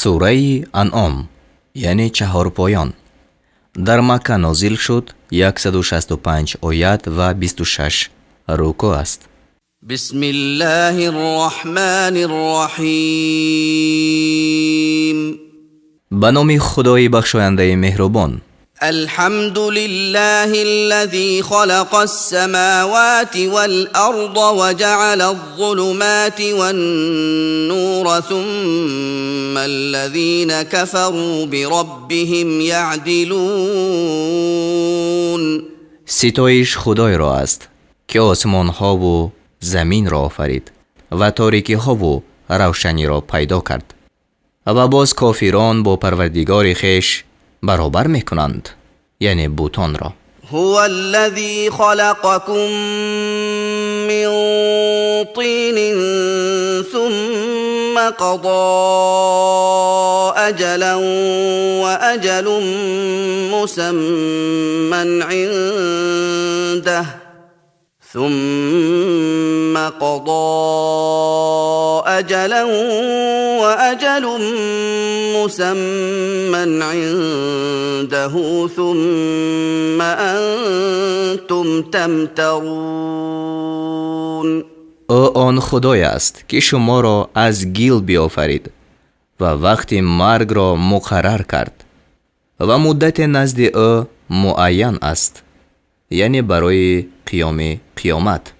сураи анъом яъне чаҳорпоён дар Макка нозил шуд. 165 оят ва 26 рукӯъ аст. бисмиллаҳи рроҳмани рроҳим. ба номи Худои бахшояндаи меҳрубон. الحمد لله الذي خلق السماوات والأرض وجعل الظلمات والنور ثم الذين كفروا بربهم يعدلون. ستایش خدایرا است که آسمان ها و زمین را آفرید و تاریکی ها و روشنی را پیدا کرد و باز کافران با پروردگار خویش برابر میکنند، یعنی بوتان را. هو الذي خلقكم من طين ثم قضى أجلا وأجل مسمى عنده ثم قضى أجلا وأجل مسمى عنده ثم أنتم تمترون. او آن خدای است که شما را از گیل بیافرید و وقتی مرگ را مقرر کرد و مدت نزد او معین است، یعنی برای قیامت،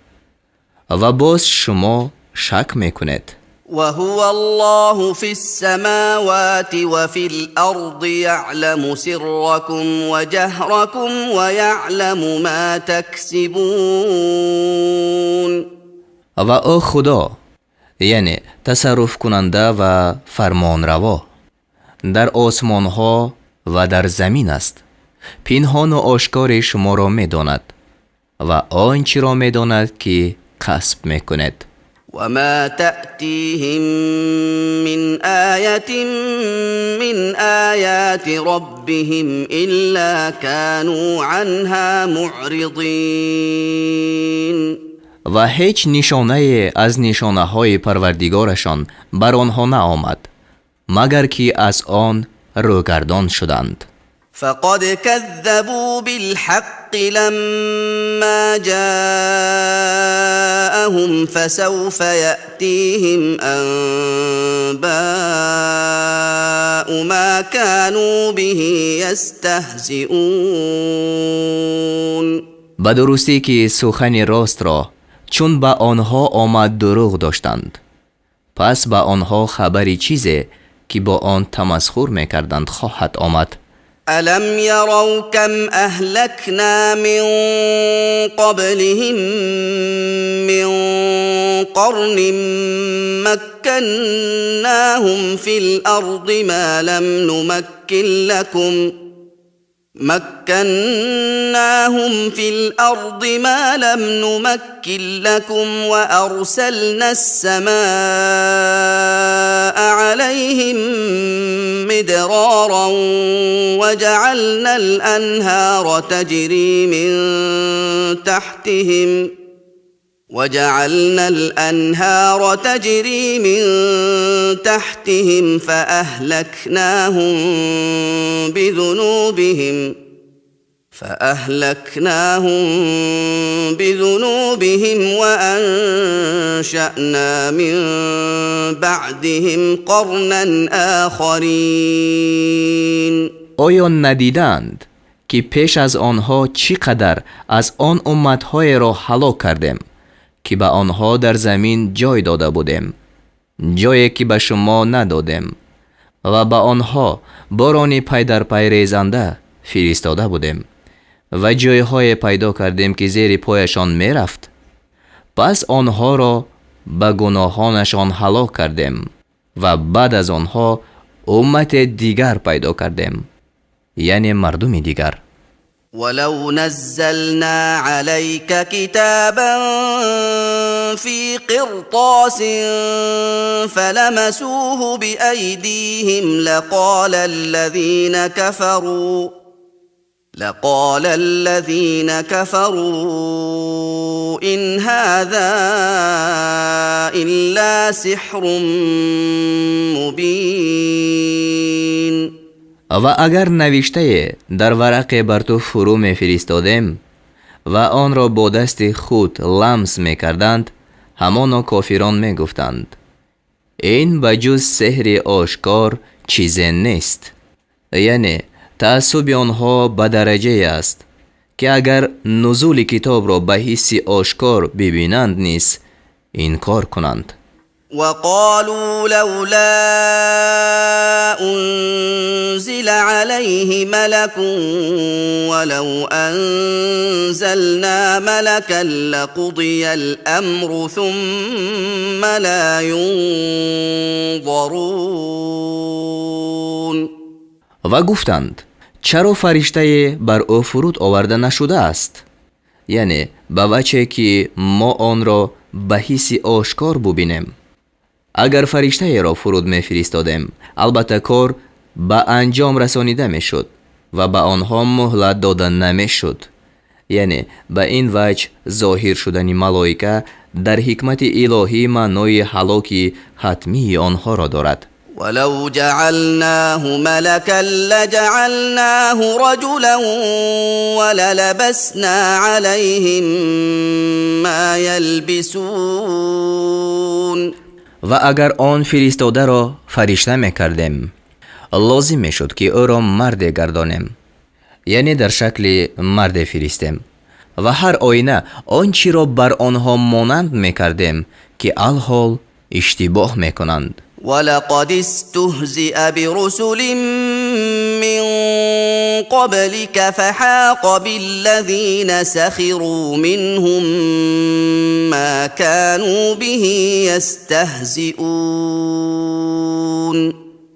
و باز شما شک میکنید. وهو الله في السماوات وفي الأرض يعلم سركم وجهركم ويعلم ما تكسبون. و او خدا یعنی تصرف کننده و فرمان روا در آسمان ها و در زمین است. پنهان و آشکار شما را میداند و آنچه را میداند که کسب میکنید. وما تأتيهم من آية من آيات ربهم إلا كانوا عنها معرضين. و هیچ نشانه از نشانه های پروردگارشان بر آنها نآمد مگر که از آن روگردان شدند. فقد كذبوا بالحق لما جاءهم فسوف يأتيهم أنباء ما كانوا به يستهزئون. به درستی که سخن راست را چون به آنها آمد دروغ داشتند، پس به آنها خبری چیزی که با آن تمسخر میکردند خواهد آمد. ألم يروا كم أهلكنا من قبلهم من قرن مكناهم في الأرض ما لم نمكن لكم وأرسلنا السماء عليهم مدرارا وجعلنا الأنهار تجري من تحتهم فأهلكناهم بذنوبهم وأنشأنا من بعدهم قرنا آخرين. آیا ندیدند که پیش از آنها چقدر از آن امتهای را هلاک کردیم که به آنها در زمین جای داده بودیم، جایی که به شما ندادیم، و به آنها بارانی پی در پی ریزنده فرستاده بودیم و جایهای پیدا کردیم که زیر پایشان می رفت. پس آنها را به گناهانشان هلاک کردیم و بعد از آنها امت دیگر پیدا کردیم، یعنی مردم دیگر. ولو نزلنا عليك كتابا في قرطاس فلمسوه بأيديهم لقال الذين كفروا إن هذا إلا سحر مبين. و اگر نوشته در ورق بر تو فرو میفرستادیم و آن را با دست خود لمس میکردند، همانا کافران میگفتند این بجز سحر آشکار چیزی نیست. یعنی تعصب آنها به درجه است که اگر نزول کتاب را به حس آشکار ببینند نیز انکار کنند. وقالوا لولا أنزل عليه ملك ولو أنزلنا ملكا لقضي الأمر ثم لا ينظرون. و گفتند چرا فرشته بر او فرود آورده نشده است؟ یعنی به وجه که ما آن را به حس آشکار ببینیم. اگر فرشته را فرود میفرستادیم البته کار به انجام رسانیده میشد و به آنها مهلت داده نمیشد. یعنی به این وجه ظاهر شدن ملائکه در حکمت الهی معنای هلاک حتمی آنها را دارد. ولو جعلناه ملكا لجعلناه رجلا وللبسنا عليهم ما يلبسون. و اگر آن فرستاده را فرشته میکردیم لازم میشد که او را مرد گردانیم، یعنی در شکل مرد فرستیم و هر آینه آنچه را بر آنها مانند میکردیم که الحال اشتباه میکنند. ولقد استهزئ برسل من قبلك فحاق بالذين سخروا منهم ما كانوا به يستهزئون.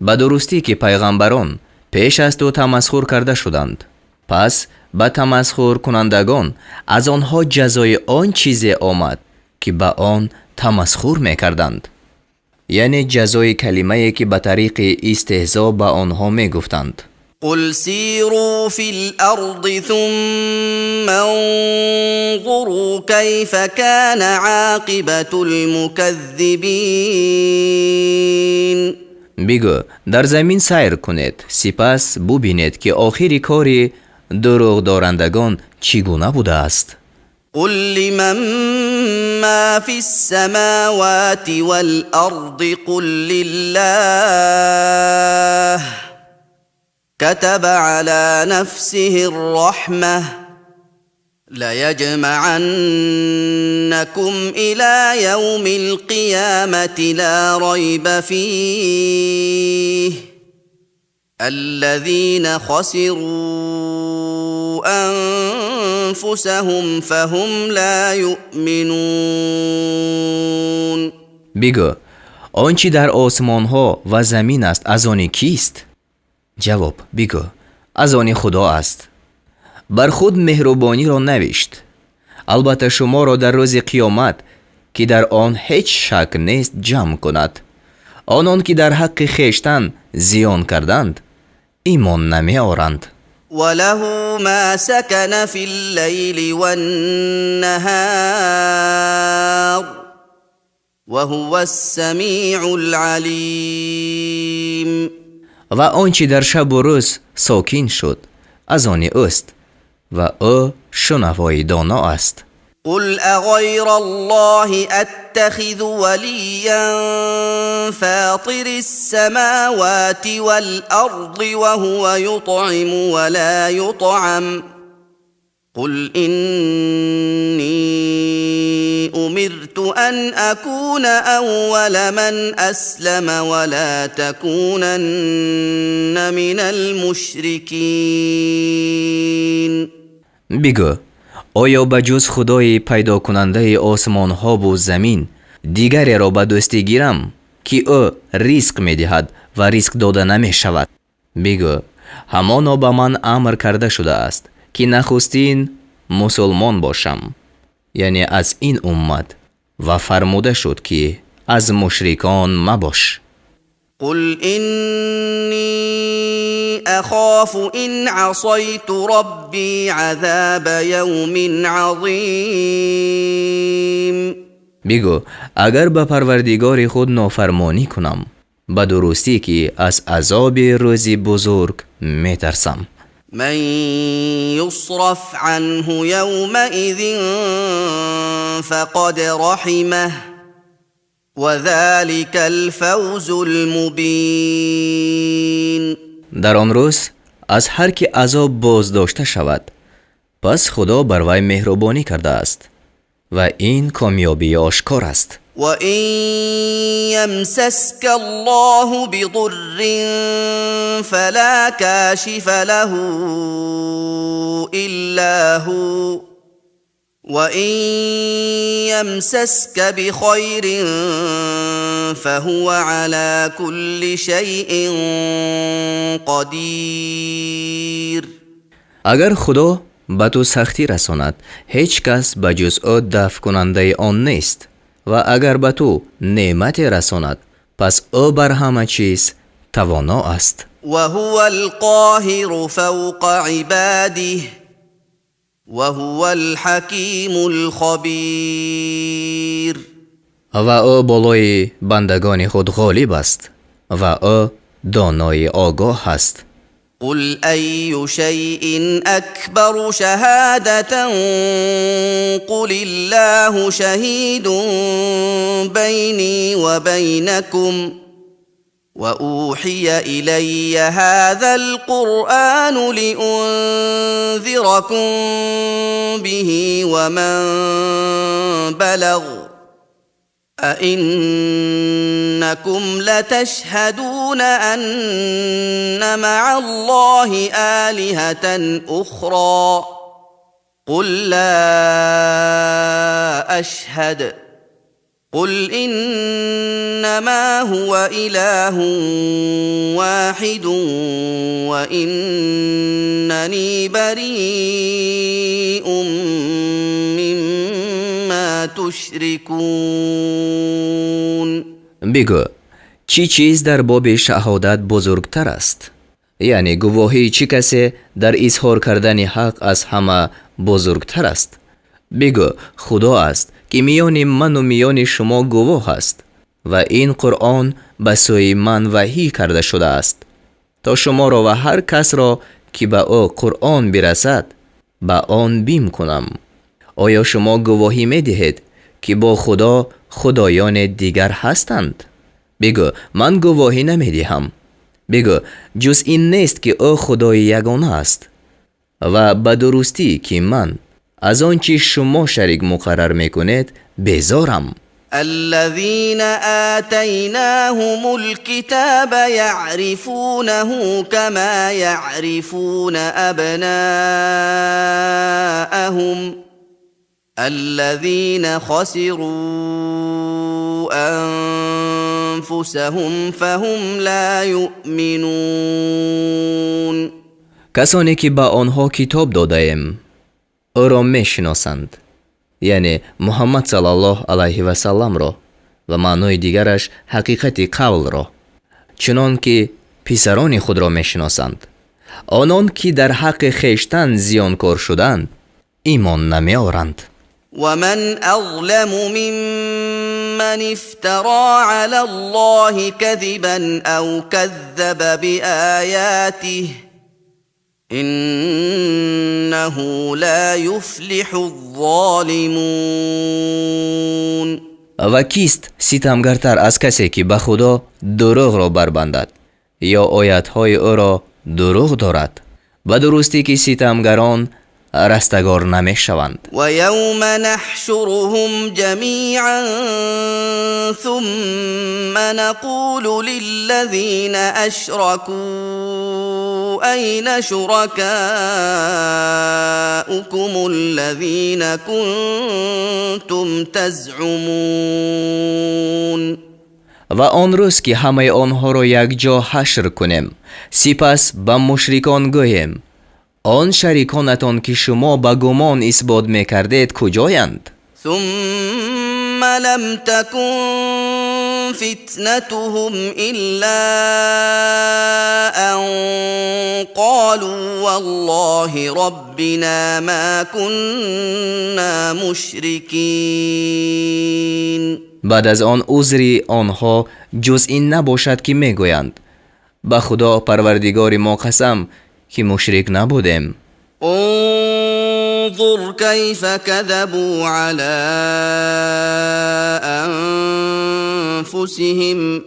به درستی که پیغمبران پیش از تو تمسخر کرده شدند، پس به تمسخر کنندگان از آنها جزای آن چیزی آمد که به آن تمسخر میکردند، یعنی جزای کلمه‌ای که به طریق استهزا به آنها میگفتند. قل سیروا فی الارض ثم انظروا کیف کان عاقبة المکذبین. بگو در زمین سیر کنید سپس ببینید که آخر کار دروغ دارندگان چگونه بوده است. قل لمن ما في السماوات والأرض قل لله كتب على نفسه الرحمة ليجمعنكم إلى يوم القيامة لا ريب فيه الذين خسروا أنفسهم فهم لا يؤمنون. بگو آنچه در آسمان ها و زمین است از آن کیست؟ جواب بگو از آن خدا است. بر خود مهربانی را نوشت. البته شما را در روز قیامت که در آن هیچ شک نیست جمع کند. آنان که در حق خویشتن زیان کردند ایمان نمی آورند. وله ما سكن في الليل والنهار وهو السميع العليم. و آنچه در شب و روز ساکن شد از آن اوست و او شنوای دانا است. قل أغير الله أتخذ وليا فاطر السماوات والأرض وهو يطعم ولا يطعم قل إني أمرت أن أكون أول من أسلم ولا تكونن من المشركين. بگو آیا بجز خدای پیدا کننده آسمان ها و زمین دیگری را به دوستی گیرم که او رزق می دهد و رزق داده نمی شود؟ بگو همانا به من امر کرده شده است که نخستین مسلمان باشم، یعنی از این امت، و فرموده شد که از مشرکان مباش. قل إني أخاف إن عصيت ربي عذاب يوم عظيم. بگو اگر به پروردگار خود نافرمانی کنم به درستی که از عذاب روزی بزرگ می ترسم. من يصرف عنه يومئذ فقد رحمه وذلك الفوز المبين. در آن روز از هر که عذاب بازداشته شود پس خدا بر وی مهربانی کرده است و این کامیابی آشکار است. وَإِن يَمْسَسْكَ اللَّهُ بِضُرٍّ فَلَا كَاشِفَ لَهُ إِلَّا هُوَ وَإِن يَمْسَسْكَ بِخَيْرٍ فَهُوَ عَلَى كُلِّ شَيْءٍ قَدِيرٌ. اگر خدا به تو سختی رساند هیچ کس به جز او دفع کننده آن نیست و اگر به تو نعمت رساند پس او بر همه چیز توانا است. وهو القاهر فوق عباده وهو الحكيم الخبير. و او بالای بندگان خود غالب است و او دانای آگاه است. قل أي شيء أكبر شهادة قل الله شهيد بيني وبينكم وأوحي إلي هذا القرآن لأنذركم به ومن بلغ أئنكم لتشهدون أن مع الله آلهة أخرى قل لا أشهد قل إنما هو إله واحد وإنني بريء مما تشركون. بگو چی چیز در باب شهادت بزرگتر است؟ یعنی گواهی چی کسی در اظهار کردن حق از همه بزرگتر است؟ بگو خدا است که میان من و میان شما گواه است و این قرآن به سوی من وحی کرده شده است تا شما را و هر کس را که به او قرآن برسد به آن بیم کنم. آیا شما گواهی می دهید که با خدا خدایان دیگر هستند؟ بگو من گواهی نمی دهم. بگو جز این نیست که او خدای یگانه است و به درستی که من از آنچه شما شریک مقرر میکنید بیزارم. الذين آتيناهم الكتاب يعرفونه كما يعرفون أبناءهم الذين خسروا أنفسهم فهم لا يؤمنون. کسانی که به آنها کتاب داده ایم او را می شناسند، یعنی محمد صلی الله علیه و سلم را و معنای دیگرش حقیقت قول را، چنان که پسران خود را می شناسند. آنان که در حق خیشتن زیانکار شدند ایمان نمی آورند. ومن أظلم ممن افترى على الله كذبا أو كذب بآياته إنه لا يفلح الظالمون. و کیست ستمگرتر از کسی که به خدا دروغ را بربندد یا آیتهای او را دروغ دارد؟ و درستی که ستمگران رستگار نمی شوند. و یوم نحشرهم جمیعا ثم نقول للذین اشركوا أين شركاؤكم الذين كنتم تزعمون. و آن روز که همه آنها را یک جا حشر کنیم سپس به مشرکان گوییم آن شریکانتان که شما به گمان اثبات میکردید کجایند؟ ثم لم تكن فتنتهم إلا أن والله ربنا ما كنا مشركين. بعد از آن عذری آنها جز این نباشد که میگویند به خدا پروردگار ما قسم که مشرک نبودیم. انظر كيف كذبوا على أنفسهم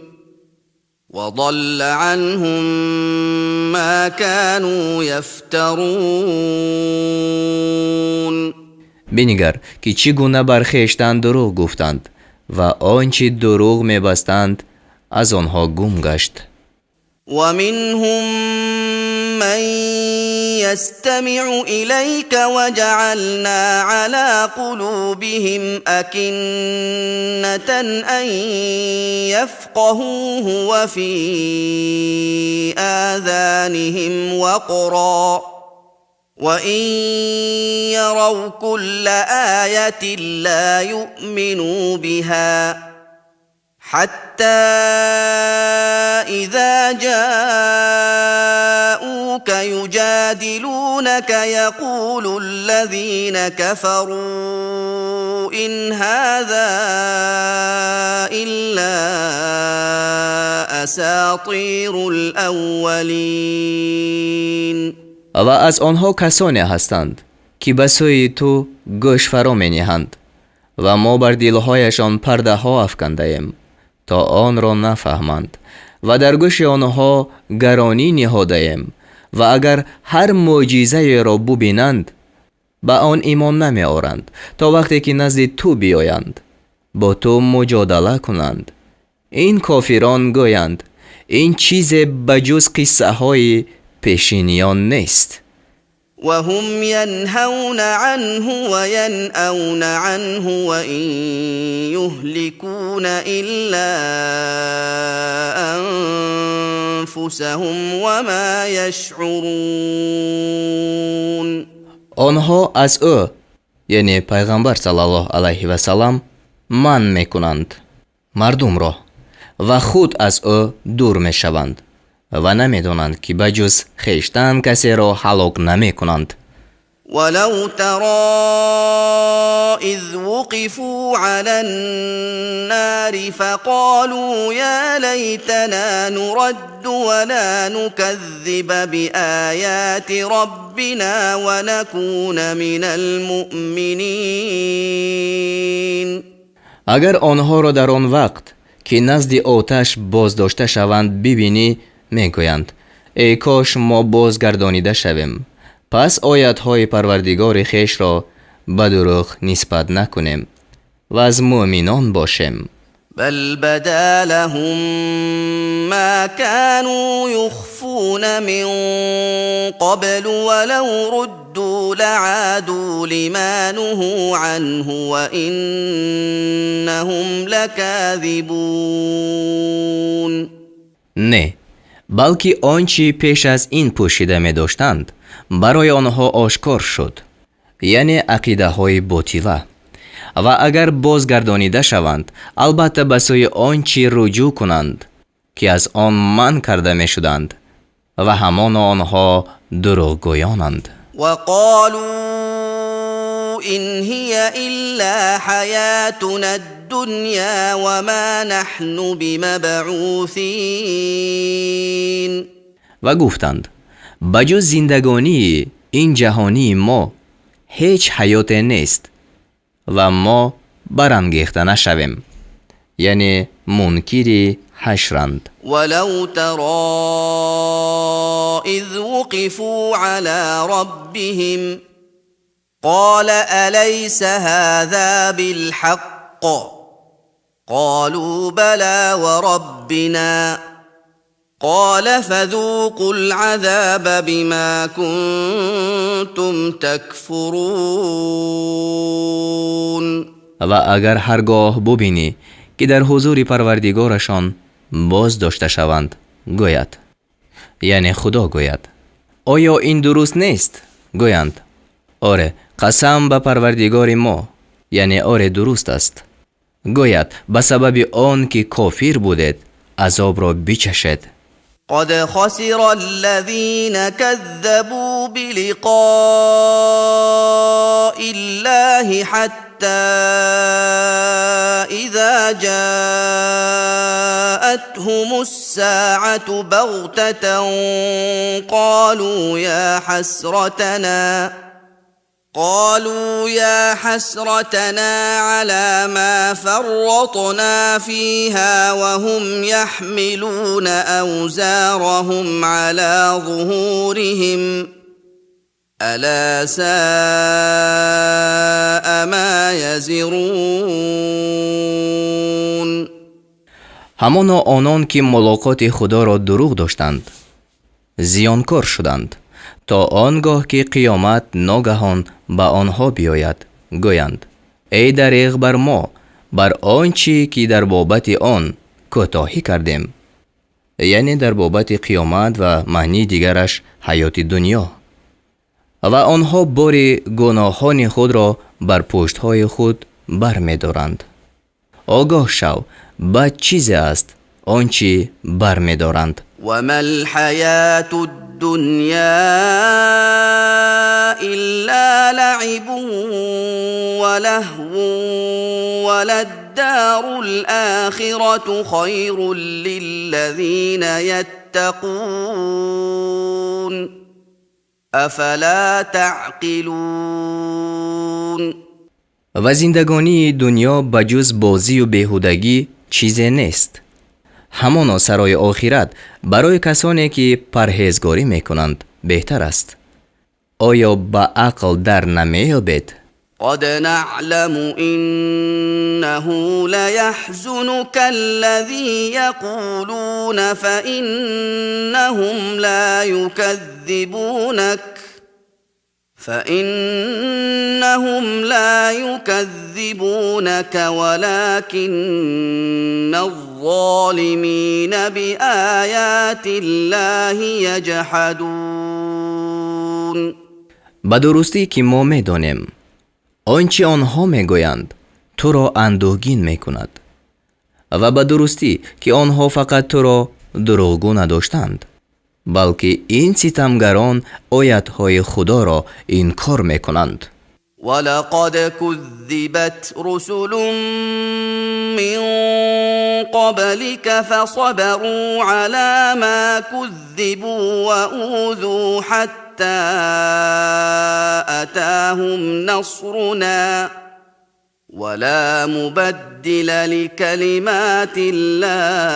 وضل عنهم ما كانوا يفترون. بنگر که چگونه بر خویشتن دروغ گفتند و آنچه دروغ میبستند از آنها گم گشت. ومنهم من يستمع إليك وجعلنا على قلوبهم أكنة أن يفقهوه وفي آذانهم وقرا وإن يروا كل آية لا يؤمنوا بها حتى إذا جاءوك يجادلونك يقول الذين كفروا إن هذا إلا أساطير الأولين. و از آنها کسانی هستند که به سوی تو گوش فرا می نهند و ما بر دلهایشان پرده ها افکنده ایم تا آن را نفهمند و در گوش آنها گرانی نهاده ایم و اگر هر معجزه را ببینند به آن ایمان نمی آورند تا وقتی که نزد تو بیایند با تو مجادله کنند. این کافران گویند این چیز بجز قصه های پیشینیان نیست. وهم ينهون عنه وينأون عنه وإن يهلكون إلا أنفسهم وما يشعرون. آنها از او یعنی پیغمبر صلی الله علیه و سلام من میکنند مردم را و خود از او دور میشوند و نمیدونند که بجز خویشتن کسی را هلاک نمیکنند. ولو ترى إذ وقفوا على النار فقالوا يا ليتنا نرد ولا نكذب بآيات ربنا ونكون من المؤمنين. اگر آنها را در آن وقت که نزد آتش بازداشته شوند ببینی میگویند ای کاش ما بازگردانیده شویم پس آیات‌های پروردگار خویش را به دروغ نسبت نکنیم و از مؤمنان باشیم. بل بدا لهم ما كانوا يخفون من قبل ولو ردوا لعادوا لما نهوا عنه وإنهم لكاذبون. نه، بلکه آنچه پیش از این پوشیده می داشتند برای آنها آشکار شد، یعنی عقیده های باطله، و اگر بازگردانیده شوند البته به سوی آنچه رجوع کنند که از آن من کرده می شدند و همان آنها دروغگویانند. وقالوا إن هي إلا حياتنا الدنيا وما نحن بمبعوثين. و گفتند بجز زندگانی این جهانی ما هیچ حیات نیست و ما برانگیخته نشویم، یعنی منکری حشرند. ولو ترى إذ وقفوا على ربهم قال أليس هذا بالحق قالوا بلى وربنا قال فذوقوا العذاب بما كنتم تكفرون. و اگر هرگاه ببینی که در حضور پروردگارشان باز داشته شوند گوید، یعنی خدا گوید آیا این درست نیست؟ گویند آره قسم به پروردگار ما، یعنی آره درست است. گوید به سبب آن که کافر بودید عذاب را بچشید. قد خسر الذين كذبوا بلقاء الله حتى إذا جاءتهم الساعة بغتة قالوا يا حسرتنا على ما فرطنا فيها وهم يحملون أوزارهم على ظهورهم ألا ساء ما يزرون. ҳамоно онон ки мулоқоти худоро дурӯғ доштанд зиёнкор шуданд то он гоҳ ки қиёмат ногаҳон ба онҳо биёяд гӯянд эй дариғ бар мо бар он чӣ ки дар бобати он кӯтоҳӣ кардем, яъне дар бобати қиёмат ва маънии дигараш ҳаёти дунё. ва онҳо бори гуноҳони худро бар пуштҳои худ бармедоранд. огоҳ шав, бад чизе аст он чӣ бармедоранд. وما الحياة الدنيا إلا لعب ولهو وللدار الآخرة خير للذين يتقون أفلا تعقلون. و زندگانی دنیا بجز بازی و بیهودگی چیزی نیست. همانا سرای آخرت برای کسانی که پرهیزگاری میکنند بهتر است. آیا با عقل در نمیابید؟ قد نعلم إنه ليحزنك الذي يقولون فإنهم لا يكذبونك ولكن الظالمين بآيات الله يجحدون. به درستی که ما میدانیم آنچه آنها میگویند تو را اندوهگین میکند و به درستی که آنها فقط تو را دروغگو نداشتند بلکه این ستمگران آیت‌های خدا را انکار میکنند. ولقد كذبت رسل من قبلك فصبروا على ما كذبوا وأوذوا حتى أتاهم نصرنا ولا مبدل لكلمات الله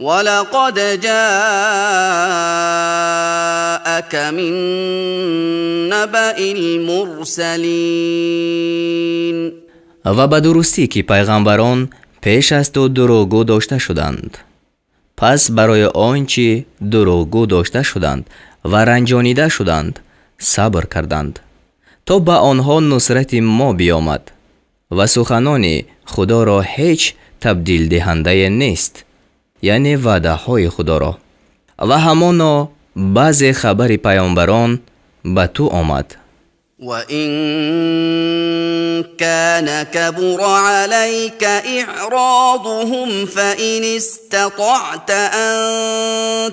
ولقد جاءك من نبأ المرسلين. و به درستی که پیغمبران پیش از تو دروغگو داشته شدند پس برای آنچه دروغگو داشته شدند و رنجانیده شدند صبر کردند تا به آنها نصرت ما بیامد و سخنان خدا را هیچ تبدیل دهنده نیست، یعنی وعده های خدا را. و همانا بعض خبر پیامبران به تو آمد. وَإِن كَانَ كَبُرَ عَلَيْكَ إِعْرَاضُهُمْ فَإِنِ اسْتَطَعْتَ أَن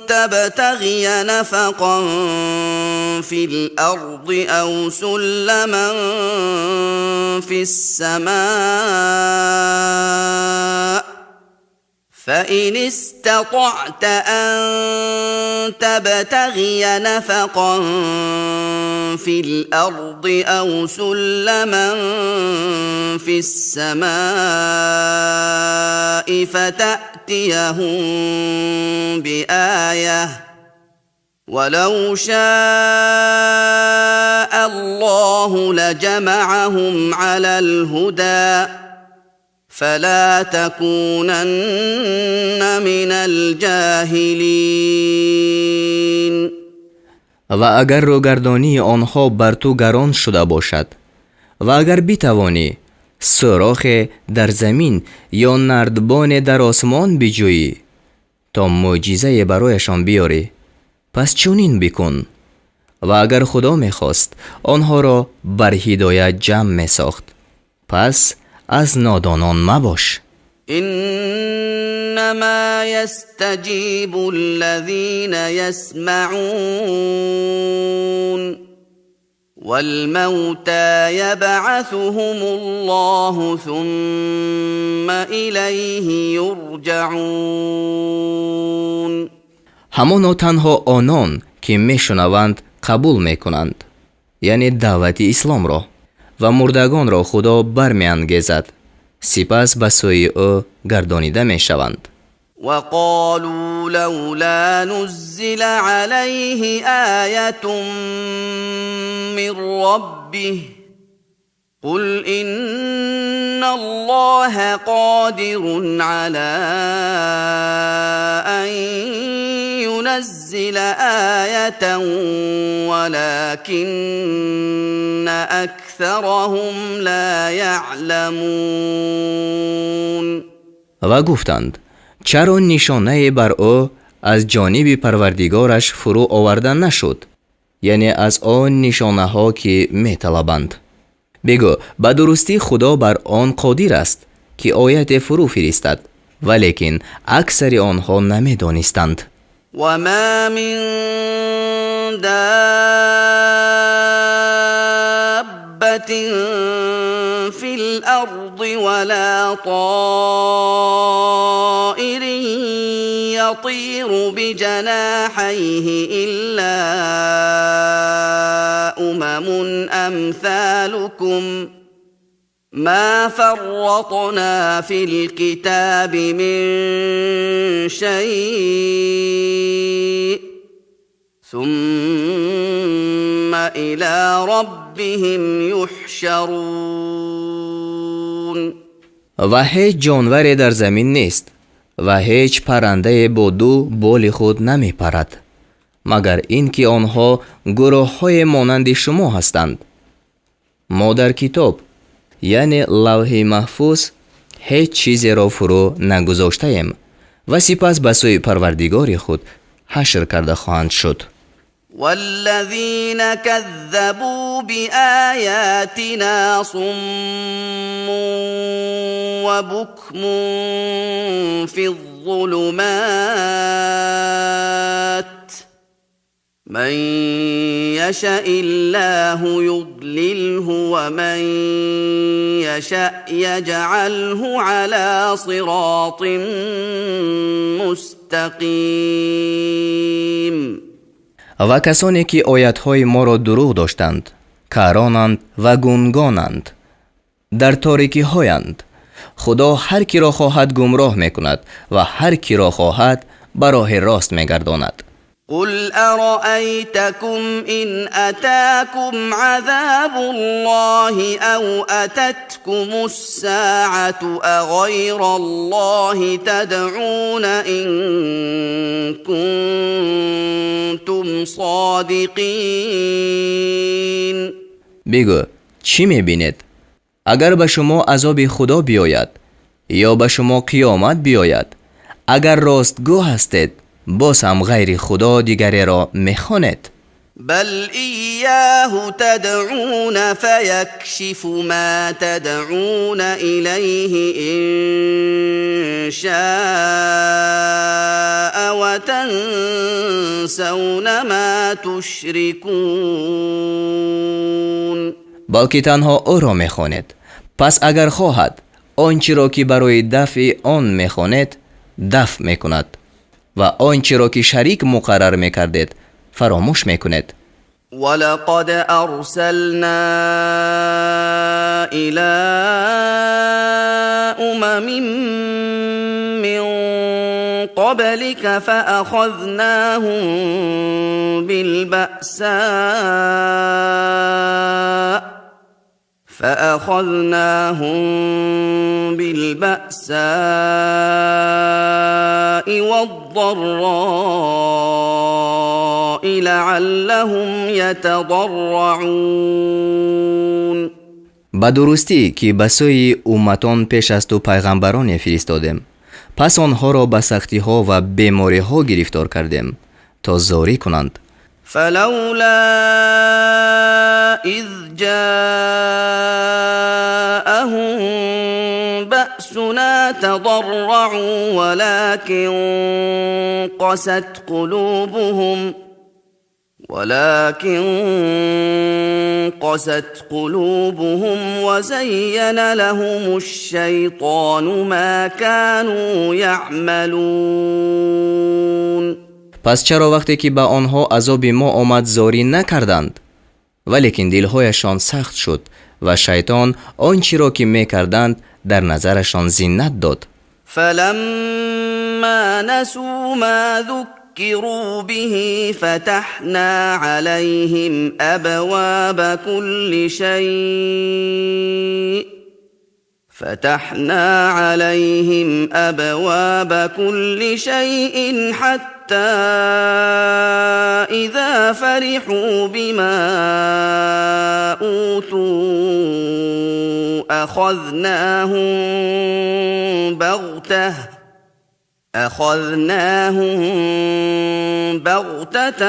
تَبْتَغِيَ نَفَقًا فِي الْأَرْضِ أَوْ سُلَّمًا فِي السَّمَاءِ فإن استطعت أن تبتغي نفقا في الأرض أو سلما في السماء فتأتيهم بآية ولو شاء الله لجمعهم على الهدى فلا تكونن من الجاهلين. و اگر روگردانی آنها بر تو گران شده باشد و اگر بتوانی سوراخ در زمین یا نردبان در آسمان بجویی تا معجزه برایشان بیاری پس چنین بکن. و اگر خدا میخواست آنها را بر هدایت جمع میساخت پس از نادانان مباش. إن إنما يستجيب الذين يسمعون والموتى يبعثهم الله ثم إليه يرجعون. ҳамоно танҳо онон ки мешунаванд қабул мекунанд, яъне даъвати исломро, ва мурдагонро худо бармеангезад, сипас ба сӯи ӯ гардонида мешаванд. وقالوا لولا نزل عليه آية من ربه قل إن الله قادر على أن ينزل آية ولكن أكثرهم لا يعلمون. و گفتند چرا نشانه بر او از جانب پروردگارش فرو آورده نشد، یعنی از آن نشانه ها که می طلبند. بگو به درستی خدا بر آن قادر است که آیت فرو فرستد، ولیکن اکثر آنها نمی دانستند. و ما من دابة في الأرض ولا طائر يطير بجناحيه إلا أمثالكم ما فرطنا في الكتاب من شيء ثم إلى ربهم يحشرون. و هیچ جانوری در زمین نیست و هیچ پرنده با دو بال خود نمی پرد مگر این که آنها گروه های مانند شما هستند. ما در کتاب یعنی لوح محفوظ هیچ چیزی را فرو نگذاشته ایم و سپس به سوی پروردگار خود حشر کرده خواهند شد. والذين كذبوا بآياتنا صم وبكم في الظلمات من يشاء الله يضلله ومن يشاء يجعله على صراط مستقيم. و کسانی که آیت‌های ما را دروغ داشتند، کارانند و گونگانند، در تاریکی هایند. خدا هر کی را خواهد گمراه میکند و هر کی را خواهد به راه راست میگرداند. قل أرأيتكم إن أتاكم عذاب الله أو أتتكم الساعة أغير الله تدعون إن كنتم صادقين. بگو چی میبینید؟ اگر به شما عذاب خدا بیاید یا به شما قیامت بیاید، اگر راستگو هستید باز هم غیر خدا دیگری را میخوانید. بل إياه تدعون فيكشف ما تدعون إليه إن شاء وتنسون ما تشركون. بلکه تنها او را میخوانید، پس اگر خواهد آنچه را که برای دفع آن میخوانید دفع میکند و آنچه را که شریک مقرر میکردید فراموش میکنید. ولقد أرسلنا إلى من قبلك فأخذناهم بالبأساء والضراء لعلهم يتضرعون. به درستی که به سوی امتان پیش از تو پیغمبران فرستادیم، پس آنها را به سختی ها و بیماری ها گرفتار کردیم تا زاری کنند. فلولا إذ جاءهم بأسنا تضرعوا ولكن قست قلوبهم وزين لهم الشيطان ما كانوا يعملون. پس چرا وقتی که به آنها عذاب ما آمد زاری نکردند؟ ولیکن دلهایشان سخت شد و شیطان آنچه را که میکردند در نظرشان زینت داد. فلما نسوا ما ذكروا به فتحنا عليهم أبواب كل شيء حتى إذا فرحوا بما أوتوا أخذناهم بغتة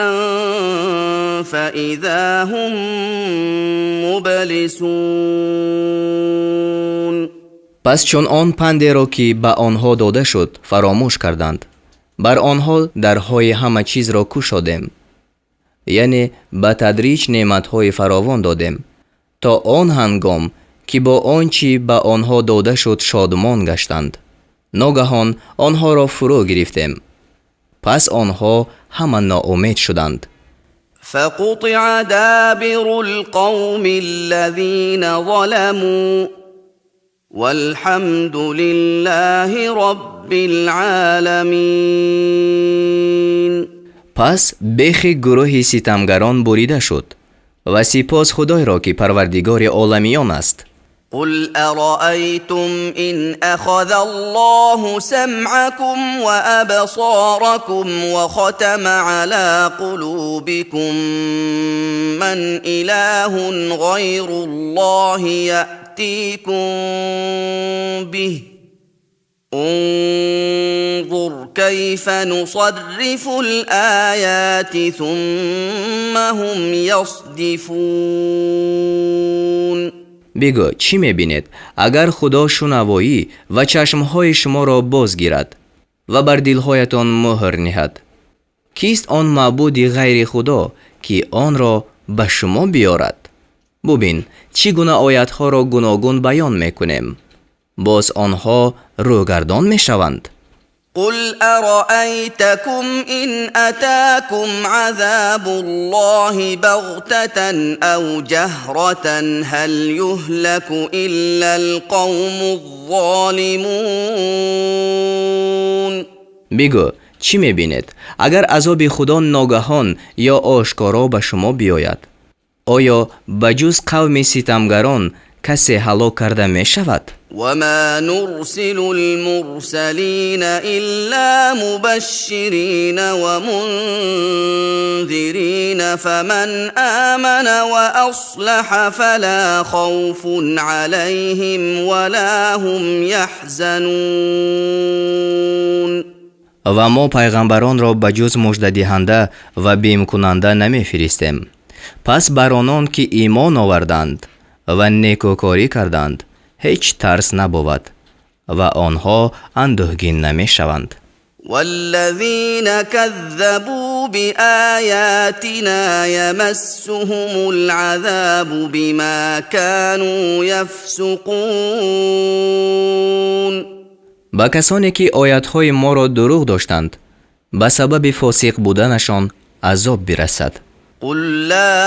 فإذا هم مبلسون. پس چون آن پندی را که به آنها داده شد فراموش کردند، بر آنها درهای همه چیز را گشادیم، یعنی به تدریج نعمتهای فراوان دادیم تا آن هنگام که با آنچه به آنها داده شد شادمان گشتند. ناگهان آنها را فرو گرفتیم، پس آنها همه ناامید شدند. فقطع دابر القوم الذين ظلموا والحمد لله رب العالمین. پس بیخ گروه ستمگران بریده شد و سپاس خدای را که پروردگار عالمیان است. قل أرأيتم إن أخذ الله سمعكم وأبصاركم وختم على قلوبكم من إله غير الله يأتيكم به انظر كيف نصرف الآيات ثم هم يصدفون. بگو چی میبینید اگر خدا شنوایی و چشمهای شما را باز گیرد و بر دلهایتان مهر نهد؟ کیست آن معبود غیر خدا که آن را به شما بیارد؟ ببین چگونه آیتها را گوناگون بیان میکنیم، باز آنها روگردان میشوند. قل أرأيتكم إن أتاكم عذاب الله بغتة أو جهرة هل يهلك إلا القوم الظالمون. بگو چی میبینید اگر عذاب خدا ناگهان یا آشکارا به شما بیاید؟ آیا بجز قوم ستمگران کسی هلاک کرده می شود؟ وما نرسل المرسلين إلا مبشرين ومنذرين فمن آمن وأصلح فلا خوف عليهم ولا هم يحزنون. و ما پیغمبران را بجز مژده دهنده و بیم کننده نمی فرستیم. پس بر آنان که ایمان آوردند و نیکوکاری کردند هیچ ترس نبود و آنها اندوهگین نمی شوند. والذین كذبوا بآیاتنا یمسهم العذاب بما كانوا یفسقون. با کسانی که آیاتهای ما را دروغ داشتند به سبب فاسق بودنشان عذاب برسد. قل لا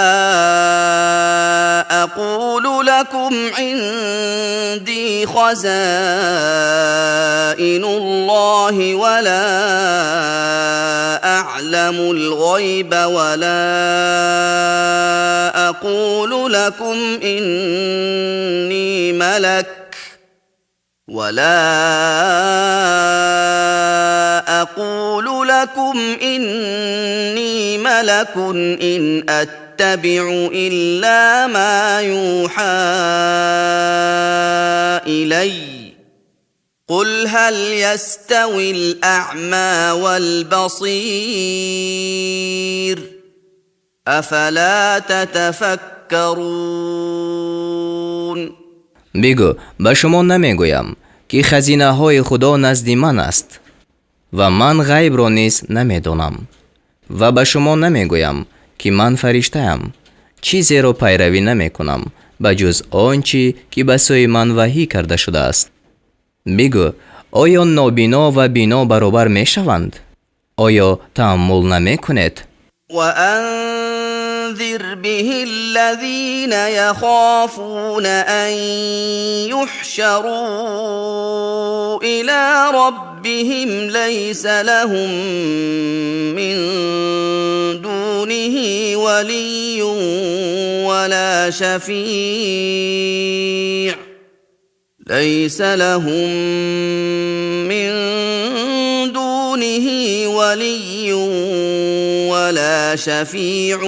أقول لكم عندي خزائن الله ولا أعلم الغيب ولا أقول لكم إني ملك إن أتبع إلا ما يوحى إلي قل هل يستوي الأعمى والبصير أفلا تتفكرون. بگو به شما نمیگویم ки хазинаҳои худо назди ман аст ва ман ғайбро низ намедонам. ва ба шумо намегӯям ки ман фариштаам. чизеро пайравӣ намекунам ба ҷуз он чӣ ки ба сӯи ман ваҳӣ карда шудааст. бигӯ, оё нобино ва бино баробар мешаванд? оё таъаммул намекунед? وأنذر به الذين يخافون أن يحشروا إلى ربهم ليس لهم من دونه ولي ولا شفيع ليس لهم من دونه ولي ولا شفيع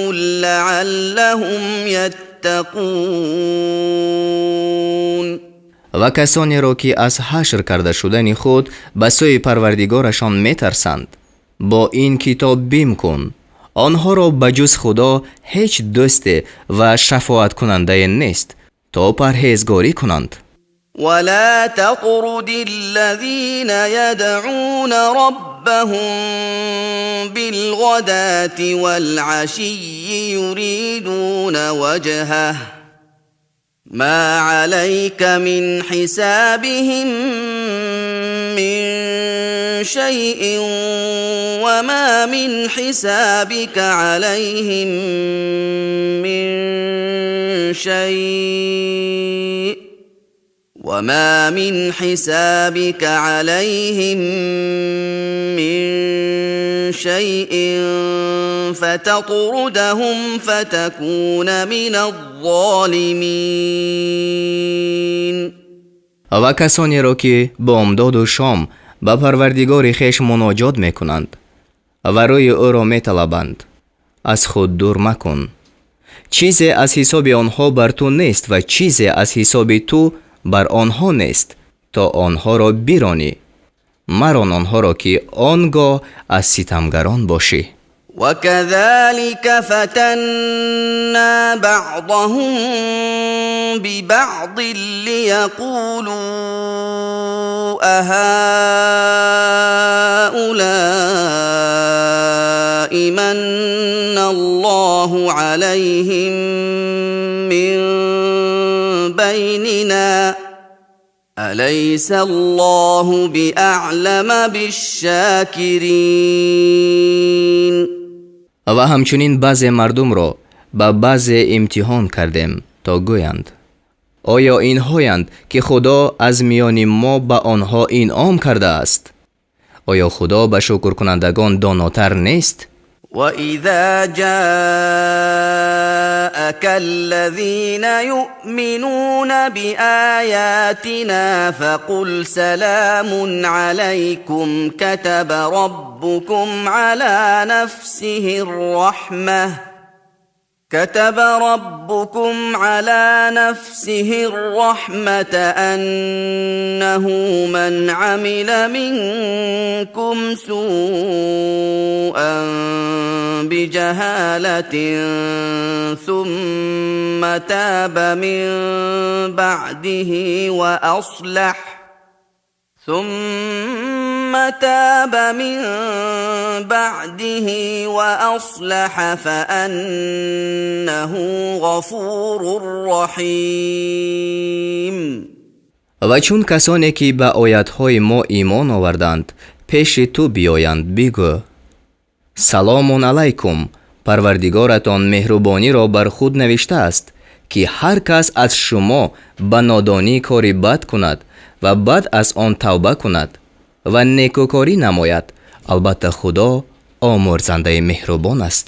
لعلهم يتقون. ва касонеро ки аз ҳашр карда шудани худ ба сӯи парвардигорашон метарсанд, бо ин китоб бим кун, онҳоро ба ҷуз худо ҳеҷ дӯсте ва шафоаткунандае нест, то парҳезгорӣ кунанд. ولا تطرد الذين يدعون ربهم بالغداة والعشي يريدون وجهه ما عليك من حسابهم من شيء وما من حسابك عليهم من شيء وما من حسابك عليهم من شيء فتطردهم فتكون من الظالمين. ва касонеро ки бо омдоду шом ба парвардигори хеш муноҷот мекунанд ва рӯи ӯро металабанд, аз худ дур макун. чизе аз ҳисоби онҳо бар ту нест ва чизе аз ҳисоби ту бар онҳо нест, то онҳоро биронӣ. марон онҳоро ки он гоҳ аз ситамгарон бошӣ. وكذلك فتنا بعضهم ببعض ليقولوا أهؤلاء من الله عليهم من بيننا أليس الله بأعلم بالشاكرين. ва ҳамчунин баъзе мардумро ба баъзе имтиҳон кардем, то гӯянд: оё инҳоянд ки худо аз миёни мо ба онҳо инъом кардааст? оё худо ба шукркунандагон донотар нест? وَإِذَا جَاءَكَ الَّذِينَ يُؤْمِنُونَ بِآيَاتِنَا فَقُلْ سَلَامٌ عَلَيْكُمْ كَتَبَ رَبُّكُمْ عَلَى نَفْسِهِ الرَّحْمَةَ أَنَّهُ مَنْ عَمِلَ مِنْكُمْ سُوءًا بِجَهَالَةٍ ثُمَّ تَابَ من بعده وأصلح فأنه غفور رحيم. ва чун касоне ки ба оятҳои мо имон оварданд пеши ту биёянд, бигӯ: саломун алайкум, парвардигоратон меҳрубониро бар худ навиштааст ки ҳар кас аз шумо ба нодонӣ кори бад кунад ва баъд аз он тавба кунад ва некӯкорӣ намояд, албатта худо омӯрзандаи меҳрубон аст.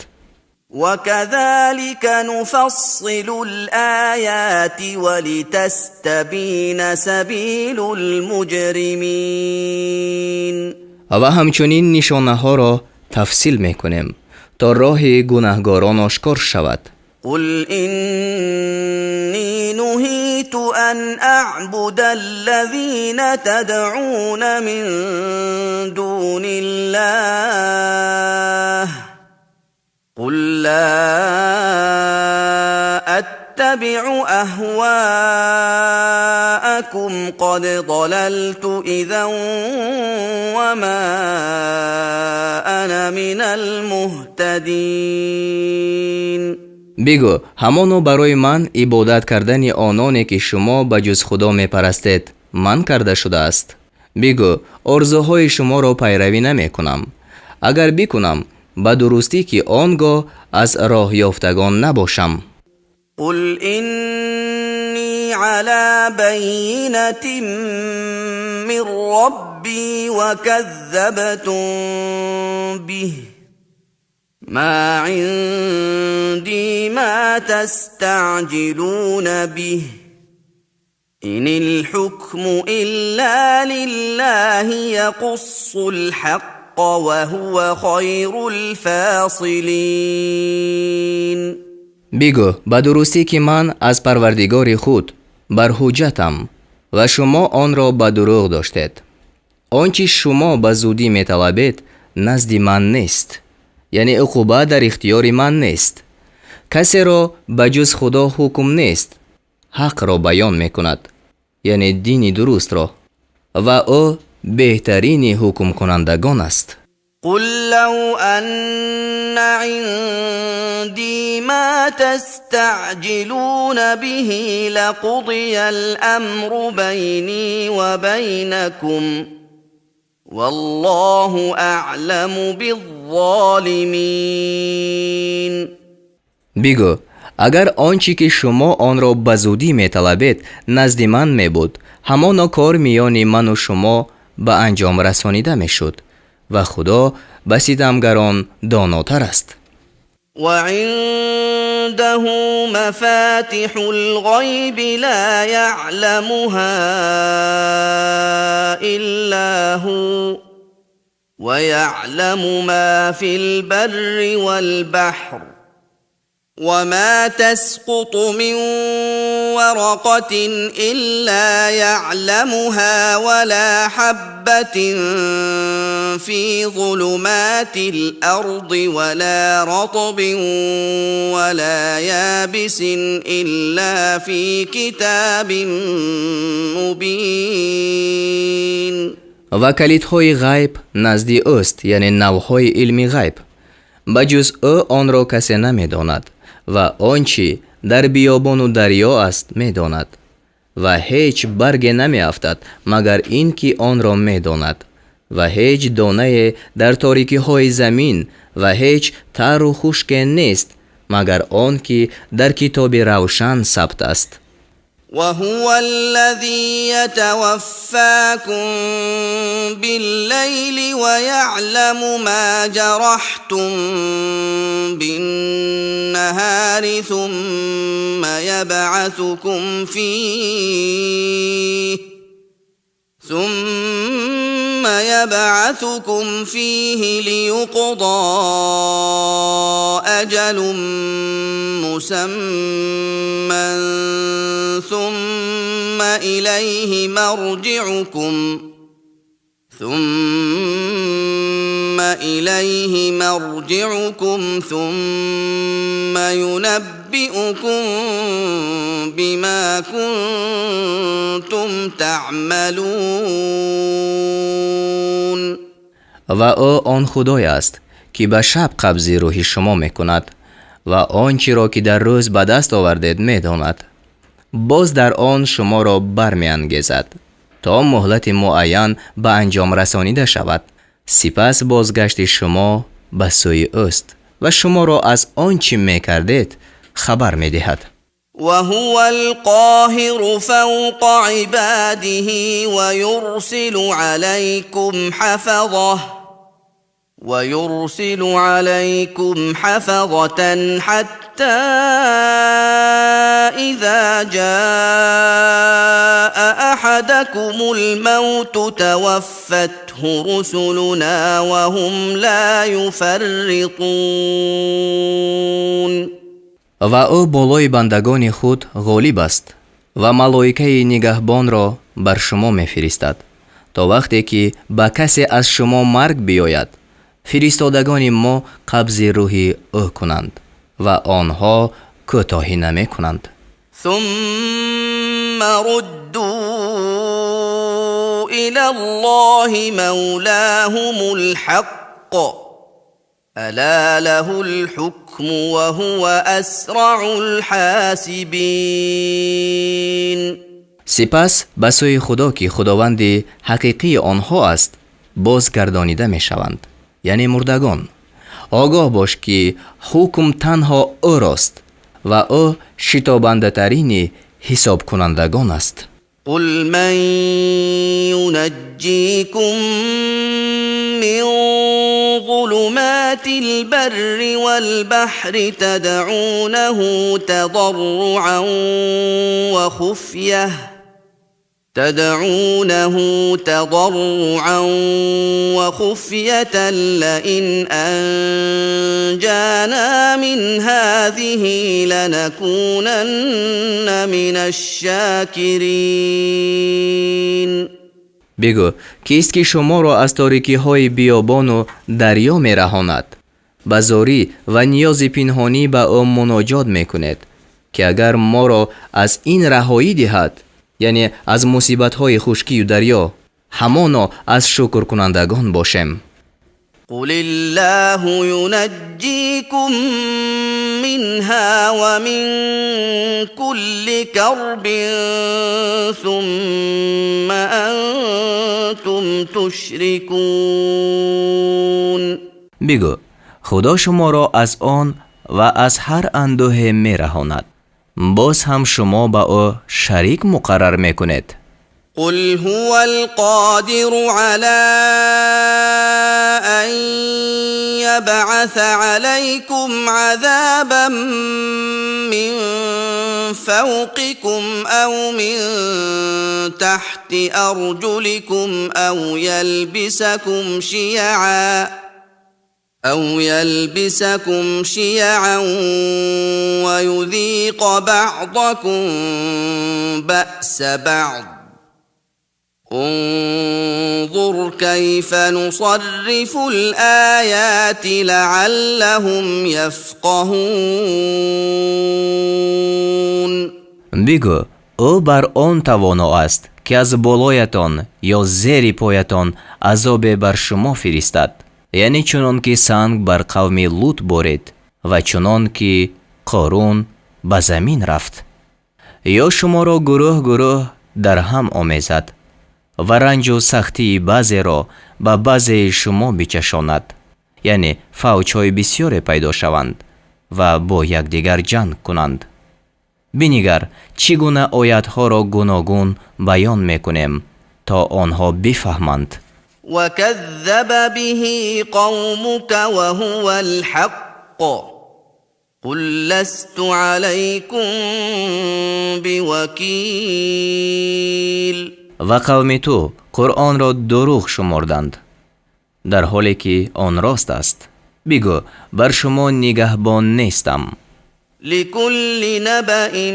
وَكَذَلِكَ نُفَصِّلُ الْآيَاتِ وَلِتَسْتَبِينَ سَبِيلُ الْمُجْرِمِينَ. ва ҳамчунин нишонаҳоро тафсил мекунем, то роҳи гунаҳгорон ошкор шавад. قُلْ إِنِّي نُهِيتُ أَنْ أَعْبُدَ الَّذِينَ تَدْعُونَ مِن دُونِ اللَّهِ قُلْ لَا أَتَّبِعُ أَهْوَاءَكُمْ إنكم قد ضللت إذا وما أنا من المهتدين. بگو همانو برای من عبادت کردن آنانی که شما به جز خدا میپرستید من کرده شده است. بگو آرزوهای شما را پیروی نمی کنم. اگر بکنم به درستی که آنگاه از راه یافتگان نباشم. قل إني على بينة من ربي وكذبتم به ما عندي ما تستعجلون به إن الحكم إلا لله يقص الحق وهو خير الفاصلين. بگو به درستی که من از پروردگار خود بر حجتم و شما آن را به دروغ داشتید. آنچه شما به زودی می طلبید نزد من نیست، یعنی عقوبت در اختیار من نیست. کسی را به جز خدا حکم نیست حق را بیان می کند، یعنی دین درست را، و او بهترین حکم کنندگان است. قل لو أن عندي ما تستعجلون به لقضي الأمر بيني وبينكم والله أعلم بالظالمين. بگو اگر آنچه که شما آن را به زودی می طلبید نزد من می بود، همانا کار میان من و شما به انجام رسانیده می شد و خدا به ستمگران داناتر است. وعنده مفاتح الغيب لا يعلمها إلا هو ويعلم ما في البر والبحر وما تسقط من ورقة إلا يعلمها ولا حبة في ظلمات الأرض ولا رطب ولا يابس إلا في كتاب مبين. و کلیدهای غیب نزد اوست، یعنی نوهای علمی غیب. بجز او آن را کسی نمی داند و آنچه در بیابان و دریا است می داند و هیچ برگ نمی افتد مگر این که آن را می داند و هیچ دانه در تاریکی های زمین و هیچ تر و خشک نیست مگر آن که در کتاب روشن ثبت است. وهو الذي يتوفاكم بالليل ويعلم ما جرحتم بالنهار ثم يبعثكم فيه ليقضى أجل مسمى ثم إليه مرجعكم ثم ينبئكم بما كنتم تعملون. و او آن خدای است که به شب قبض روح شما می کند و آنچه را که در روز به دست آوردید می داند. باز در آن شما را برمی انگیزد تا مهلت معین به انجام رسانیده شود. سپس بازگشت شما به سوی اوست و شما را از آنچه می کردید خبر می دهد. وهو القاهر فوق عباده ويرسل عليكم حفظة حتى إذا جاء أحدكم الموت توفته رسلنا وهم لا يفرطون. و او بالای بندگان خود غالب است و ملائکه نگهبان را بر شما می فرستد تا وقتی که به کسی از شما مرگ بیاید فرستادگان ما قبض روح او کنند و آنها کوتاهی نمی کنند. ثم ردوا إلى الله مولاهم الحق ألا له الحكم وهو أسرع الحاسبين. سپس به سوی خدا که خداوند حقیقی آنها است بازگردانیده می شوند، یعنی مردگان. آگاه باش که حکم تنها او راست و او شتابنده ترین حساب کنندگان است. قل من ينجيكم من ظلمات البر والبحر تدعونه تضرعا وخفية لئن أنجانا من هذه لنكونن من الشاكرين. بگو کیست که شما را از تاریکی های بیابان و دریا می رهاند؟ به زاری و نیاز پنهانی به او مناجات می کند که اگر ما را از این رهایی دهد، یعنی از مصیبت های خشکی و دریا، همانا از شکر کنندگان باشیم. قل الله ينجيكم منها ومن كل كرب ثم أنتم تشركون. بگو خدا شما را از آن و از هر اندوه می رهاند، باز هم شما با او شریک مقرر می کنید. قل هو القادر على أن يبعث عليكم عذابا من فوقكم أو من تحت أرجلكم أو يلبسكم شيعا ويذيق بعضكم بأس بعض. انظر كيف نصرف الآيات لعلهم يفقهون. بگو او بر آن توانا است که از بالایتان یا زیر پایتان عذاب بر شما فرستد، یعنی چنان که سنگ بر قوم لوط بارید و چنان که قارون به زمین رفت، یا شما را گروه گروه در هم آمیزد و رنج و سختی بعضی را به بعضی شما بچشاند، یعنی فوج‌های بسیار پیدا شوند و با یکدیگر جنگ کنند. بنگر چگونه آیات‌ها را گوناگون بیان میکنیم تا آنها بفهمند. وكذب به قومك وهو الحق قل لست عليكم بوكيل. و قوم تو قرآن را دروغ شمردند در حالی که آن راست است. بگو بر شما نگهبان نیستم. لكل نبأ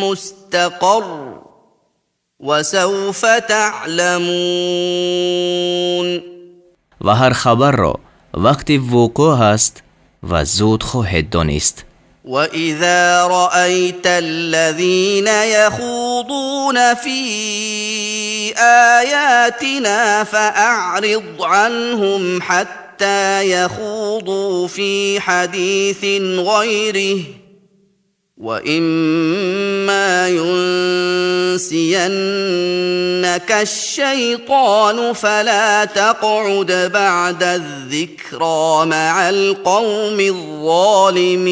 مستقر وسوف تعلمون. و هر خبر را وقتی وقوع است و زود خواهید دانست. وإذا رأيت الذين يخوضون في آياتنا فأعرض عنهم حتى يخوضوا في حديث غيره وإما ينسينك الشيطان فلا تقعد بعد الذكرى مع القوم الظالمين.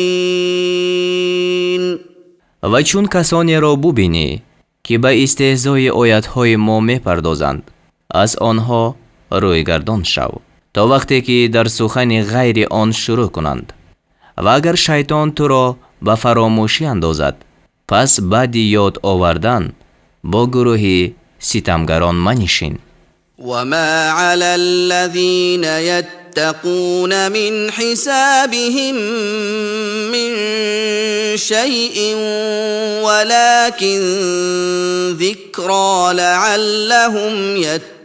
و چون کسانی را ببینی که به استهزای آیات‌های ما می‌پردازند، از آنها روی گردان شو تا وقتی که در سخن غیر آن شروع کنند. و اگر شیطان تو را به فراموشی اندازد، پس بعد یاد آوردن با گروه ستمگران منشین. وما على الذين يتقون من حسابهم من شيء ولكن ذكرى لعلهم يتقون.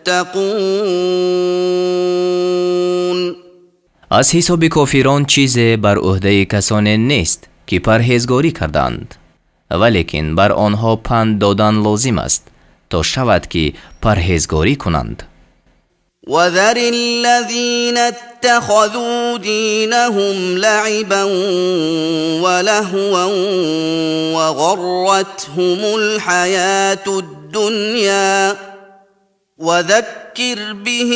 از حساب کافران چیزی بر عهده کسانی نیست که پرهیزگاری کردند، ولیکن بر آنها پند دادن لازم است تا شود که پرهیزگاری کنند. وذر الذين اتخذوا دينهم لعبا ولهوا وغرتهم الحياة الدنيا وذكر به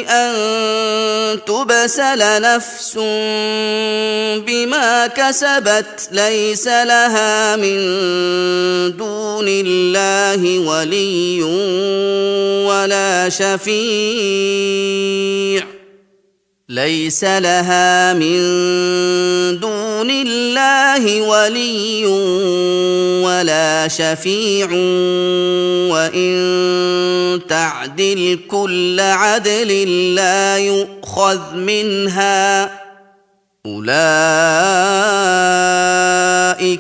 أن تبسل نفس بما كسبت ليس لها من دون الله ولي ولا شفيع ليس لها من دون الله ولي ولا شفيع وإن تعدل كل عدل لا يؤخذ منها أولئك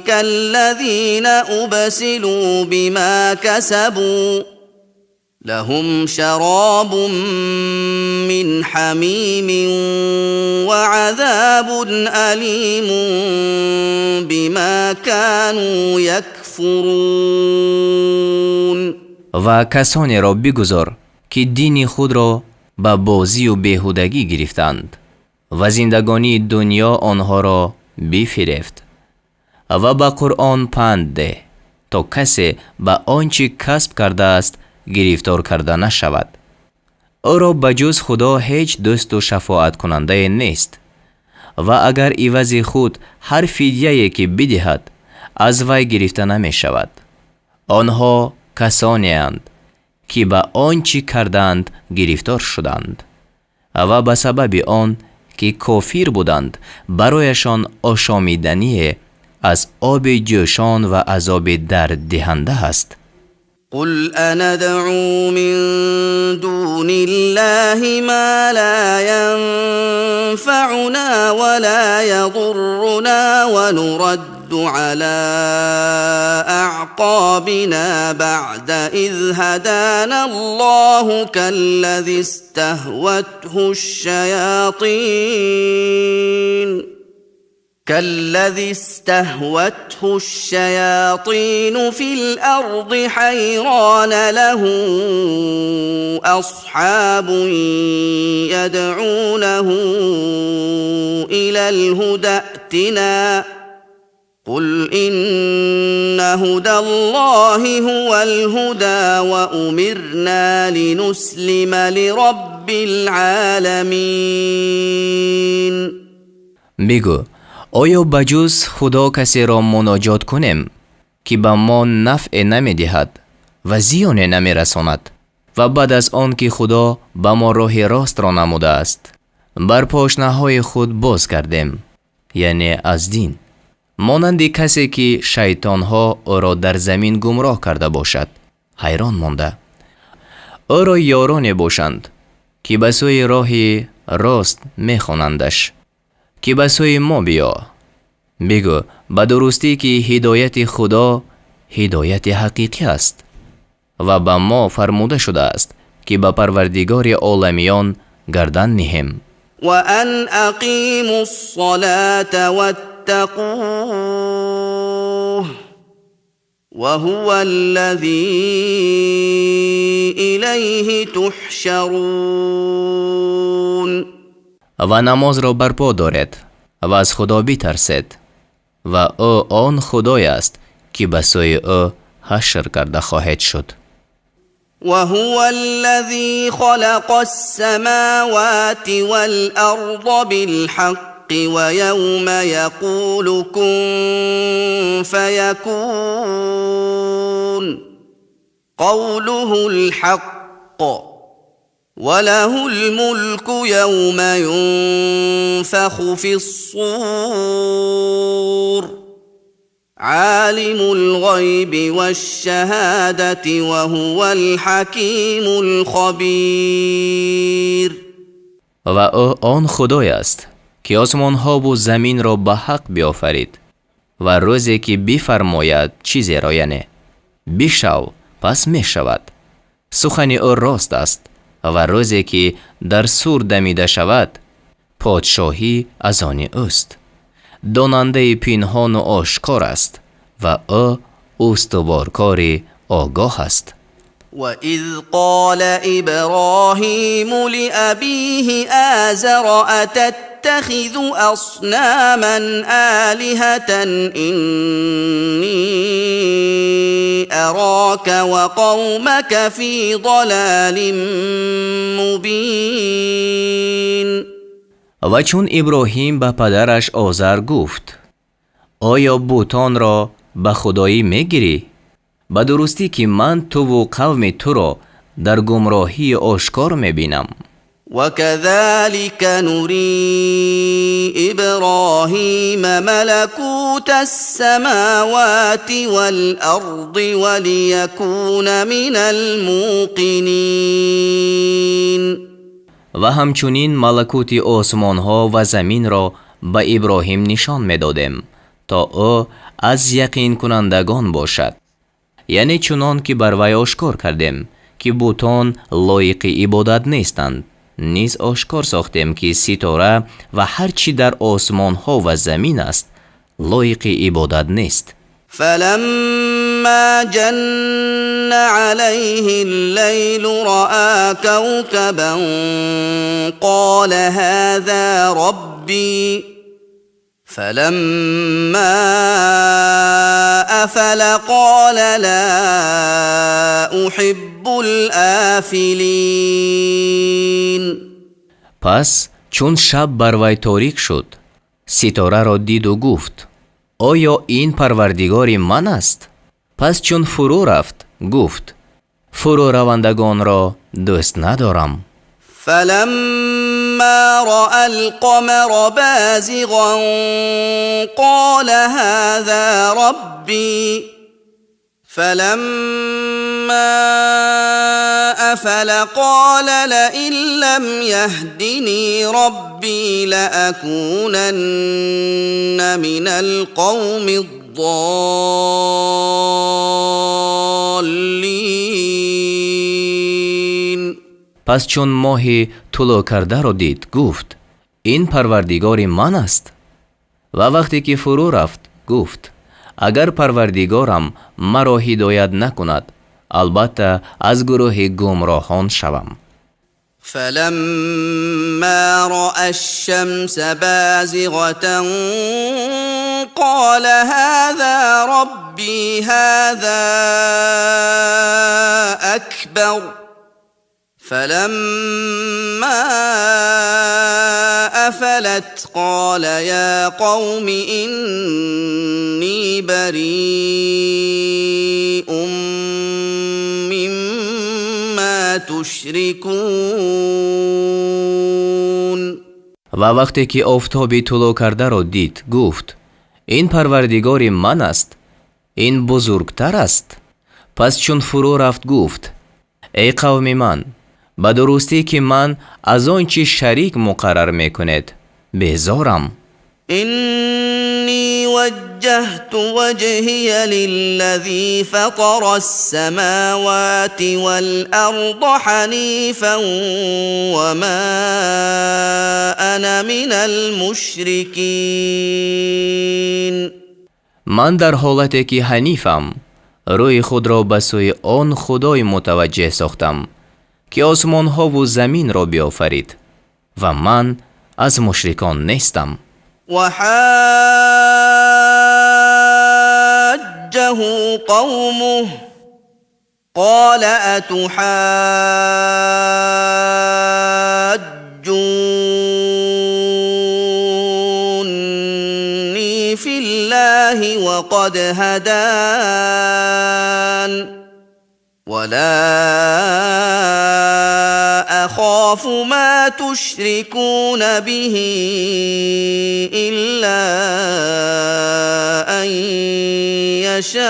الذين أبسلوا بما كسبوا لهم شراب من حميم وعذاب أليم بما كانوا يكفرون. و کسانی را بگذار که دین خود را به بازی و بیهودگی گرفتند و زندگانی دنیا آنها را بفریفت و به قرآن پند ده تا کسی به آنچه کسب کرده است گرفتار کرده نشود. او را بجز خدا هیچ دوست و شفاعت کننده نیست و اگر عوض خود هر فدیه‌ای که بدهد از وی گرفته نمی شود. آنها کسانی اند که به آنچه کردند گرفتار شدند و به سبب آن که کافر بودند برایشان آشامیدنی از آب جوشان و عذاب درد دهنده است. قل أندعو من دون الله ما لا ينفعنا ولا يضرنا ونرد على أعقابنا بعد إذ هدانا الله كالذي استهوته الشياطين في الأرض حيران له أصحاب يدعونه إلى الهدى ائتنا قل إن هدى الله هو الهدى وأمرنا لنسلم لرب العالمين. بگو آیا بجز خدا کسی را مناجات کنیم که به ما نفع نمی دهد و زیان نمی رساند و بعد از آن که خدا به ما راه راست را نموده است بر پاشنه‌های خود باز کردیم، یعنی از دین، مانند کسی که شیطانها او را در زمین گمراه کرده باشد حیران مانده. او را یاران باشند که به سوی راه راست می خوانندش که به سوی ما بیا. بگو به درستی که هدایت خدا هدایت حقیقی است و به ما فرموده شده است که به پروردگار عالمیان گردن نهیم. وأن أقيموا الصلاة واتقوه وهو الذي إليه تحشرون. و نماز را برپا دارد و از خدا بترسید و او آن خدای است که به سوی او حشر کرده خواهد شد. وهو الذي خلق السماوات والأرض بالحق ويوم يقول كن فيكون قوله الحق وله الملك يوم ينفخ في الصور عالم الغيب والشهادة وهو الحكيم الخبير. و او آن خدای است که آسمان ها و زمین را به حق بیافرید و روزی که بفرماید چیزی را یعنی بشو پس می شود. سخن او راست است و روزی که در سور دمیده شود پادشاهی از آن اوست. داننده پنهان و آشکار است و او استوارکار آگاه است. وَإِذْ قَالَ إِبْرَاهِيمُ لِأَبِيهِ آزَرَ أَتَتَّخِذُ أَصْنَامًا آلِهَةً إِنِّي أَرَاكَ وَقَوْمَكَ فِي ضَلَالٍ مُبِينٍ. و چون ابراهیم به پدرش آزر گفت آیا بوتان را به خدایی میگیری؟ به درستی که من تو و قوم تو را در گمراهی آشکار میبینم. وَكَذَلِكَ نُرِي إِبْرَاهِيمَ مَلَكُوتَ السَّمَاوَاتِ وَالْأَرْضِ وَلِيَكُونَ مِنَ الْمُوقِنِينَ. و همچنین ملکوت آسمان ها و زمین را به ابراهیم نشان میدادیم تا او از یقین کنندگان باشد. یعنی چنان که بر وی آشکار کردیم که بوتان لایق عبادت نیستند، نیز آشکار ساختیم که ستاره و هر چی در آسمان ها و زمین است لایق عبادت نیست. فلما جن عليه الليل رأى كوكبا قال هذا ربي فلما أفل قال لا أحب الآفلين. پس چون شب بر وی تاریک شد ستاره را دید و گفت آیا این پروردگار من است؟ پس چون فرو رفت گفت فرو روندگان را دوست ندارم. فلما رأى القمر بازغا قال هذا ربي فلما أفل قال لئن لم يهدني ربي لأكونن من القوم الضالين. پس چون ماه طلوع کرده را دید گفت این پروردگار من است. و وقتی که فرو رفت گفت اگر پروردگارم مرا هدایت نکند البته از گروه گمراهان شوم. فلما رأى الشمس بازغة قال هذا ربي هذا أكبر فلما أفلت قال يا قوم إني بريء مما تشركون. و وقتی که آفتابی طلوع کرده را دید گفت این پروردگار من است، این بزرگتر است. پس چون فرو رفت گفت ای قوم من به درستی که من از آنچه شریک مقرر میکنید بیزارم. إني وجهت وجهي للذي فطر السماوات والأرض حنيفا وما أنا من المشركين. من در حالتی که حنیفم روی خود را به سوی آن خدای متوجه ساختم که آسمان ها و زمین را بیافرید و من از مشرکان نیستم. وحاجه قومه قال أتحاجوني في الله وقد هدان ولا أخاف ما تشركون به إلا أن يشاء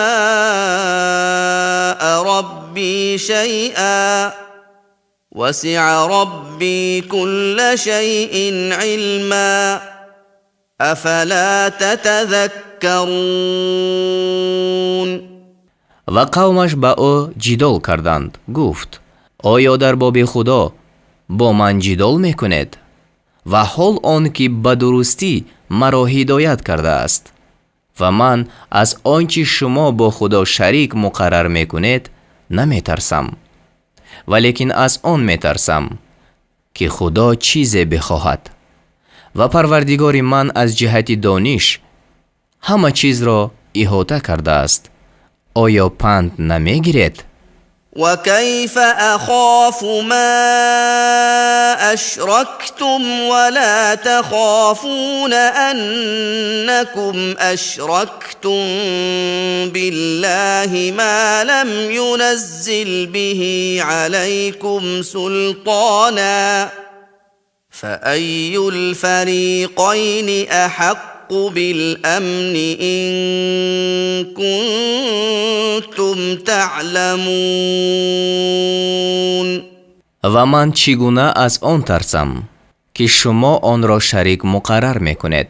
ربي شيئا وسع ربي كل شيء علما أفلا تتذكرون. و قومش با او جدال کردند گفت آیا در باب خدا با من جدال میکنید و حال آن که به درستی مرا هدایت کرده است و من از آنچه شما با خدا شریک مقرر میکنید نمیترسم، ولیکن از آن میترسم که خدا چیزی بخواهد و پروردگار من از جهت دانش همه چیز را احاطه کرده است. آیا پند نمیگیرد؟ وكيف أخاف ما أشركتم ولا تخافون أنكم أشركتم بالله ما لم ينزل به عليكم سلطانا فأي الفريقين أحق بالأمن إن كنتم تعلمون. و من چگونه از آن ترسم که شما آن را شریک مقرر میکنید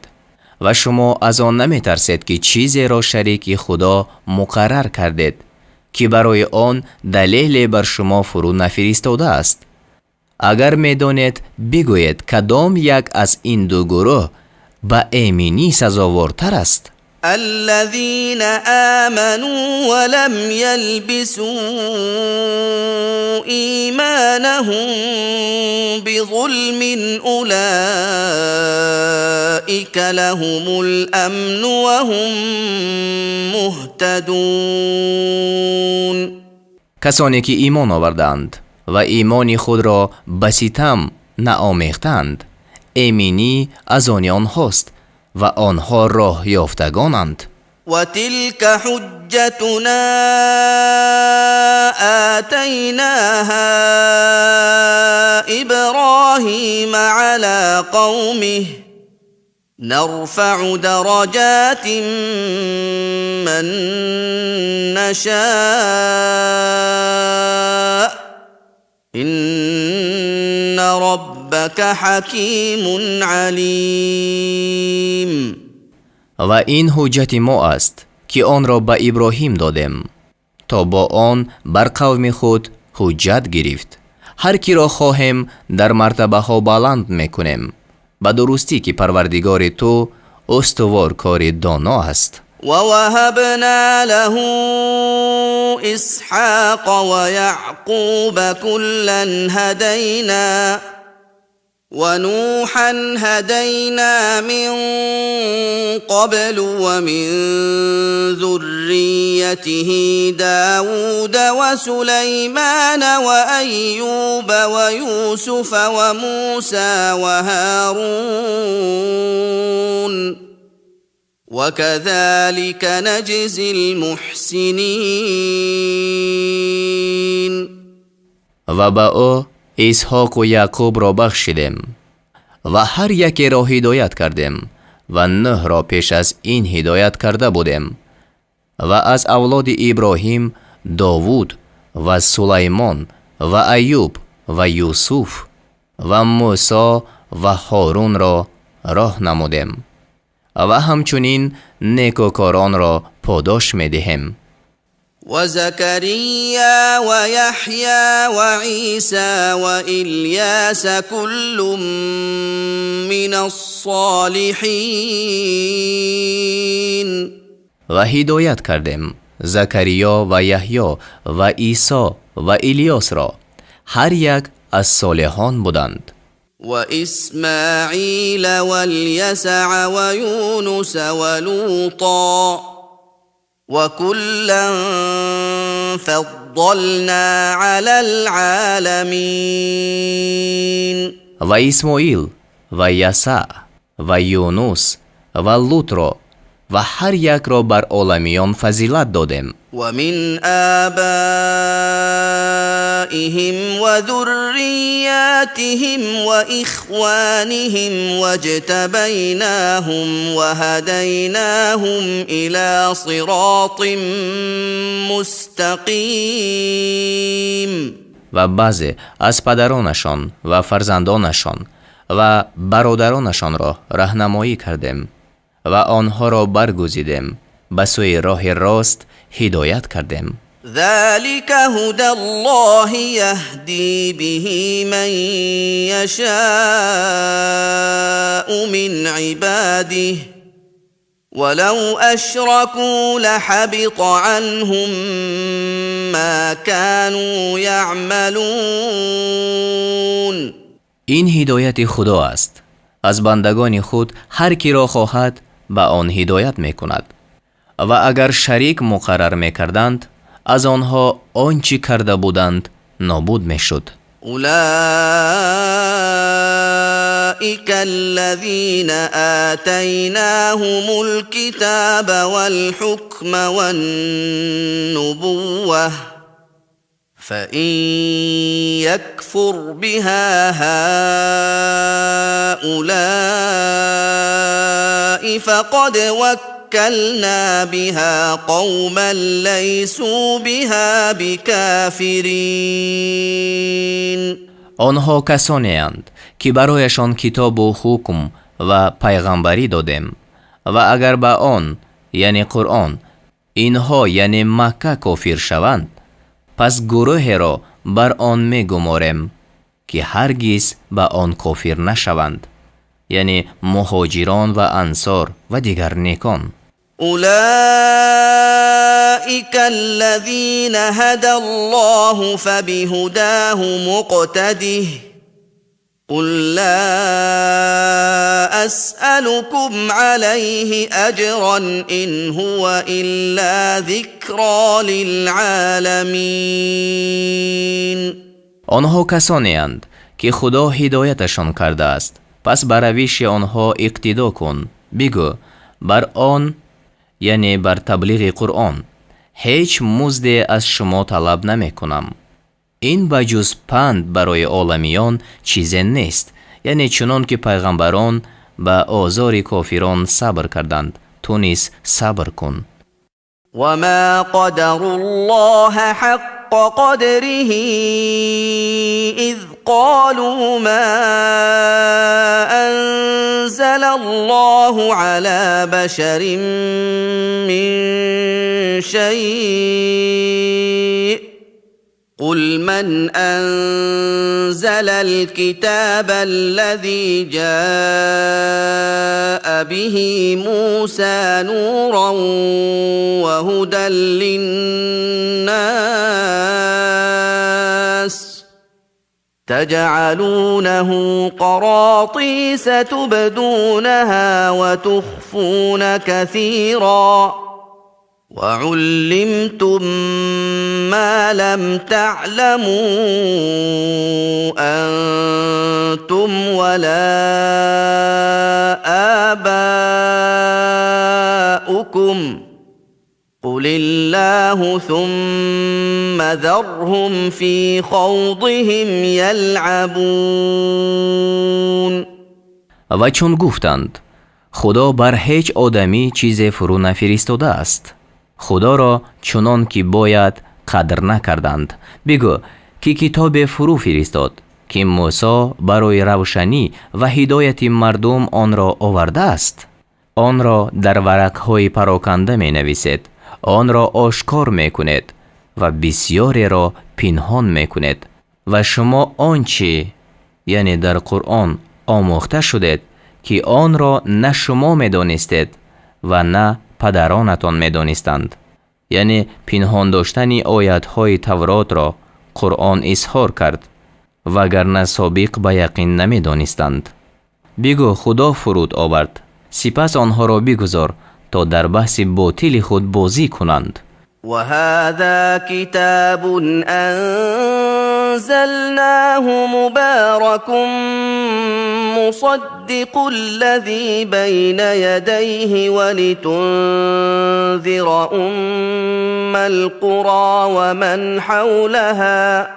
و شما از آن نمی ترسید که چیزی را شریک خدا مقرر کردید که برای آن دلیل بر شما فرو نفرستاده است. اگر میدانید بگویید کدام یک از این دو گروه به ایمنی سزاوارتر است. الذين آمنوا ولم يلبسوا إيمانهم بظلم أولئك لهم الأمن وهم مهتدون. کسانی که ایمان آوردند و ایمان خود را به ستم نآمیختند، ایمنی از آن آنهاست و آنها راه یافتگانند. و تلك حجتنا آتیناها ابراهیم علی قومه نرفع درجات من نشاء ان ربک حکیم علیم. و این حجت ما است که آن را به ابراهیم دادیم تا با آن بر قوم خود حجت گرفت. هر کی را خواهیم در مرتبه ها بلند میکنیم به درستی که پروردگار تو استوار کار دانا است. ووهبنا له اسحاق ويعقوب كلا هدينا ونوحا هدينا من قبل ومن ذريته داود وسليمان وأيوب ويوسف وموسى وهارون وكذلك نجزي المحسنين. و با او اسحاق و یعقوب را بخشیدیم و هر یکی را هدایت کردیم و نوح را پیش از این هدایت کرده بودیم و از اولاد ابراهیم داوود و سلیمان و ایوب و یوسف و موسی و هارون را راه نمودیم و همچنین نیکوکاران را پاداش می‌دهیم. وزكريا ويحيى وعيسى وإلياس كل من الصالحين. و هدایت کردیم زکریا و یحیی و عیسی و الیاس را، هر یک از صالحان بودند. وإسماعيل واليسع ويونس ولوطا وكلا فضلنا على العالمين. و اسماعیل و یسع و یونس و لوط را و هر یک را بر عالمیان فضیلت دادیم. ومن آبائهم وذرياتهم وإخوانهم واجتبيناهم وهديناهم إلى صراط مستقيم. و بعضی از پدرانشان و فرزندانشان و برادرانشان را راهنمایی کردیم و آنها را برگزیدیم به سوی راه راست هدایت کردیم. ذلك هدى الله يهدي به من يشاء من عباده ولو اشركوا لحبط عنهم ما كانوا يعملون. این هدایت خدا است. از بندگان خود هر کی را خواهد به آن هدایت می کند. و اگر شریک مقرر می کردند از آنها آنچه کرده بودند نابود می شد. أولئك الذين آتيناهم الكتاب والحكم والنبوة فإن يكفر بها هؤلاء فقد وكلنا بها قوما ليسوا بها بكافرين. آنها کسانی اند که برایشان کتاب و حکم و پیغمبری دادیم و اگر به آن یعنی قرآن اینها یعنی مکه کافر شوند پس گروه را بر آن می گماریم که هرگز به آن کافر نشوند یعنی مهاجران و انصار و دیگر نیکان. أولئك الذين هدى الله فبهداه مقتده قل لا أسألكم عليه أجرا إن هو إلا ذكرى للعالمين. آنها کسانی اند که خدا هدایتشان کرده است پس بر روش آنها اقتدا کن. بگو بر آن یعنی بر تبلیغ قرآن هیچ مزدی از شما طلب نمی کنم. این بجز پند برای عالمیان چیزی نیست یعنی چنان که پیغمبران به آزار کافران صبر کردند تو نیز صبر کن. وما قدر الله حق قدره إذ قالوا ما أنزل الله على بشر من شيء قل من أنزل الكتاب الذي جاء به موسى نورا وهدى للناس تجعلونه قراطيس تبدونها وتخفون كثيرا وعلمتم ما لم تعلموا أنتم ولا آباؤكم قل الله ثم ذرهم في خوضهم يلعبون. و چون گفتند خدا بر هیچ آدمی چیز فرو نفرستاده است خدا را چنان که باید قدر نکردند. بگو که کتاب فرو فرستاد که موسی برای روشنی و هدایت مردم آن را آورده است. آن را در ورقهای پراکنده می نویسید، آن را آشکار می کنید و بسیاری را پنهان می کنید و شما آنچه یعنی در قرآن آموخته شدید که آن را نه شما می دانستید و نه پدرانتان می دانستند. یعنی پنهان داشتن آیت‌های تورات را قرآن اظهار کرد وگرنه سابق به یقین نمی دانستند. بگو خدا فرود آورد سپس آنها را بگذار تا در بحث باطل خود بازی کنند. وهذا كتاب أنزلناه مبارك مصدق الذي بين يديه ولتنذر أم القرى ومن حولها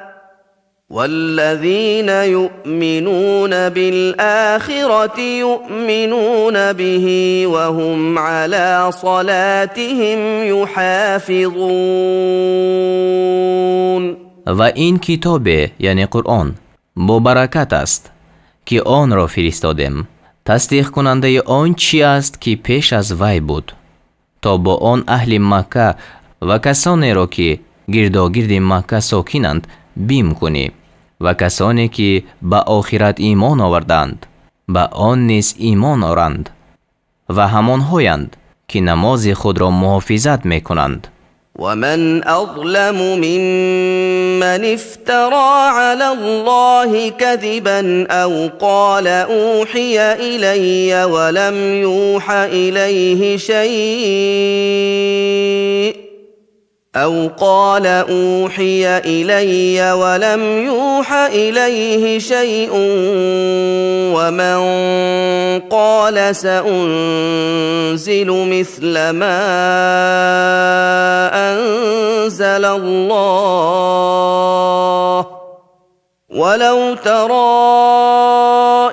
والذين يؤمنون بالآخرة يؤمنون به وهم على صلاتهم يحافظون. و این کتاب یعنی قرآن با برکت است که آن را فرستادیم تصدیق کننده آن چی است که پیش از وی بود تا با آن اهل مکه و کسانی را که گرداگرد مکه ساکنند بیم کنی و کسانی که به آخرت ایمان آوردند به آن نیز ایمان آورند و همانهایند که نماز خود را محافظت می کنند. ومن أظلم ممن افترى على الله كذبا أو قال أوحي إلي ولم يوح إليه شيء ومن قال سأنزل مثل ما أنزل الله ولو ترى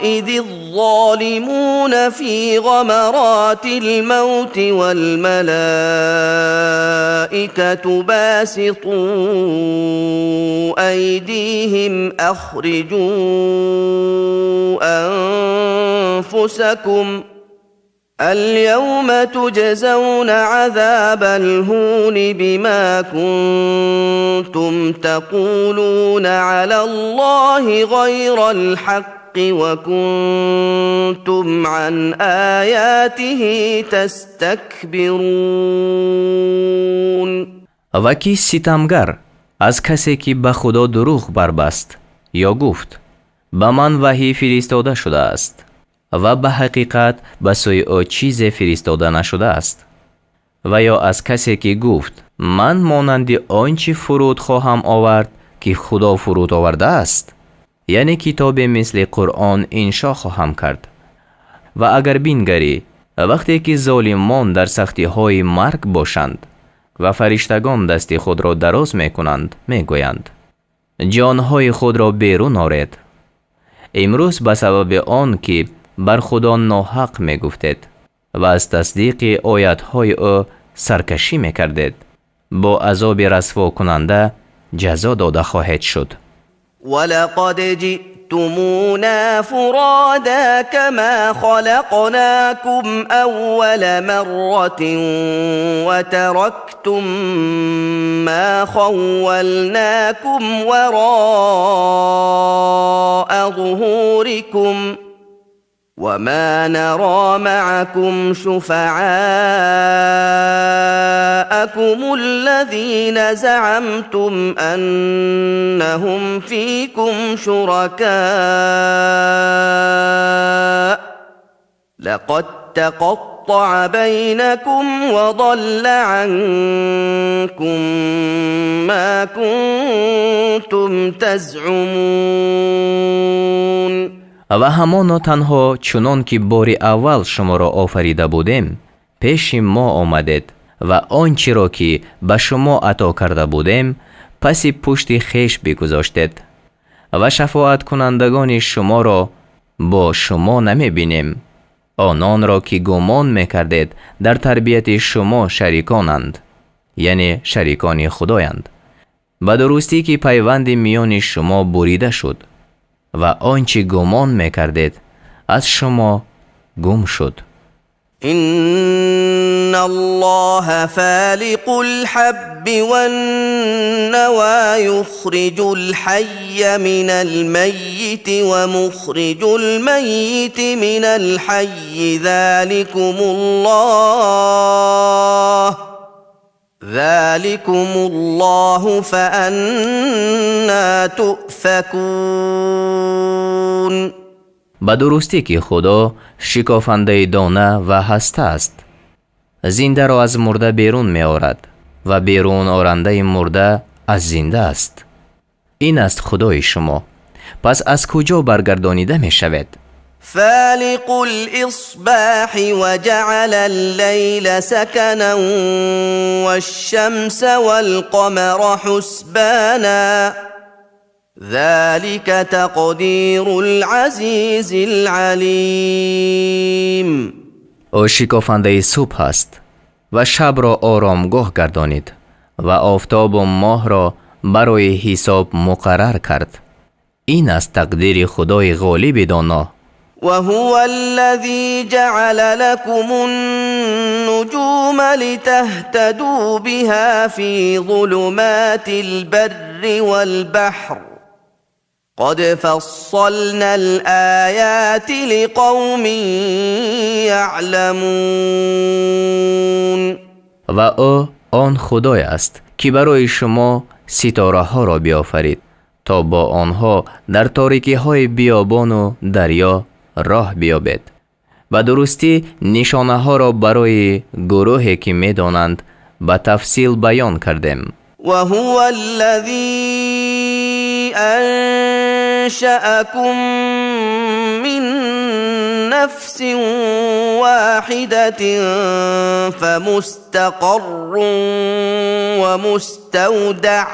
إذ الظالمون في غمرات الموت والملائكة باسطوا أيديهم أخرجوا أنفسكم اليوم تجزون عذاب الهون بما كنتم تقولون على الله غير الحق وكنتم عن آياته تستكبرون. و کی ستمگر از کسی که به خدا دروغ بربست یا گفت به من وحی فرستاده شده است و به حقیقت به سوی او چیز فرستاده نشده است، و یا از کسی که گفت من مانند آنچه فرود خواهم آورد که خدا فرود آورده است، یعنی کتاب مثل قرآن انشا خواهم کرد. و اگر بینگری وقتی که ظالمان در سختی های مرگ باشند و فرشتگان دست خود را دراز می کنند می گویند جانهای خود را بیرون آرید. امروز به سبب آن که بر خدا ناحق می گفتید و از تصدیق آیت های او سرکشی می کردید، با عذاب رسوا کننده جزا داده خواهد شد. ولقد جئتمونا فرادا كما خلقناكم أول مرة وتركتم ما خولناكم وراء ظهوركم وما نرى معكم شفعاءكم الذين زعمتم أنهم فيكم شركاء لقد تقطع بينكم وضل عنكم ما كنتم تزعمون. و همانا تنها چنان که بار اول شما را آفریده بودیم پیش ما آمدید و آنچه را که به شما عطا کرده بودیم پس پشت خیش بگذاشتید و شفاعت کنندگان شما را با شما نمی بینیم. آنان را که گمان میکردید در تربیت شما شریکانند، یعنی شریکان خدایند، به درستی که پیوند میان شما بریده شد و آنچه گمان میکردید از شما گم شد. إن الله فالق الحب والنوى يخرج الحي من الميت ومخرج الميت من الحي ذلكم الله فأنا تؤفكون. به درستی که خدا شکافنده دانه و هسته است، زنده را از مرده بیرون می آورد و بیرون آرنده مرده از زنده است. این است خدای شما، پس از کجا برگردانیده می شود؟ فالق الإصباح وجعل الليل سكنا والشمس والقمر حسبانا ذلك تقدير العزيز العليم. او شکافنده صبح است و شب را آرامگاه گردانید و آفتاب و ماه را برای حساب مقرر کرد. این است تقدیر خدای غالب دانا. وهو الذي جعل لكم النجوم لتهتدوا بها في ظلمات البر والبحر قد فصلنا الآيات لقوم يعلمون و او آن خدای است که برای شما ستاره ها را بیافرید تا با آنها در تاریکی های بیابان و دریا راه بیابید. و درستی نشانه ها را برای گروهی که می دانند به تفصیل بیان کردیم. وهو الذي أنشأكم من نفس واحدة فمستقر ومستودع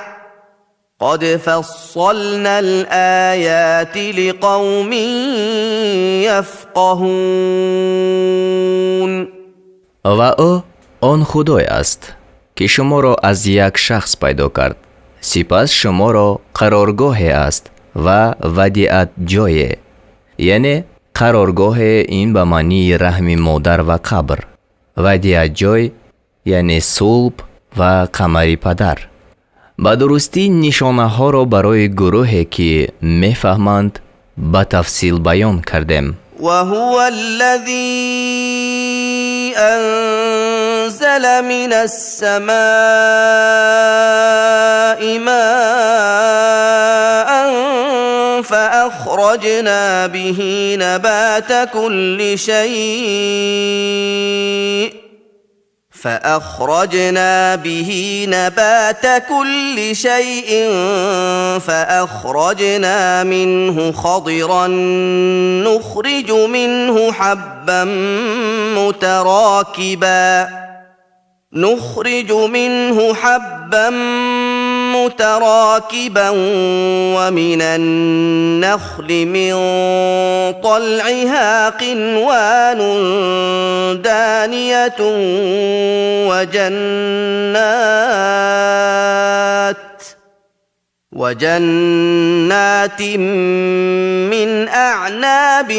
قد فصلنا الآيات لقوم يفقهون. و او آن خدای است که شما را از یک شخص پیدا کرد، سپس شما را قرارگاه است و ودیعت جای، یعنی قرارگاه این به معنی رحم مادر و قبر، ودیعت جای یعنی صلب و قمر پدر. به درستی نشانه ها را برای گروهی که میفهمند به تفصیل بیان کردیم. وهو الذي أنزل من السماء ماء فأخرجنا به نبات كل شيء فأخرجنا منه خضرا نخرج منه حبا متراكبا ومن النخل من طلعها قنوان دانية وجنات من أعناب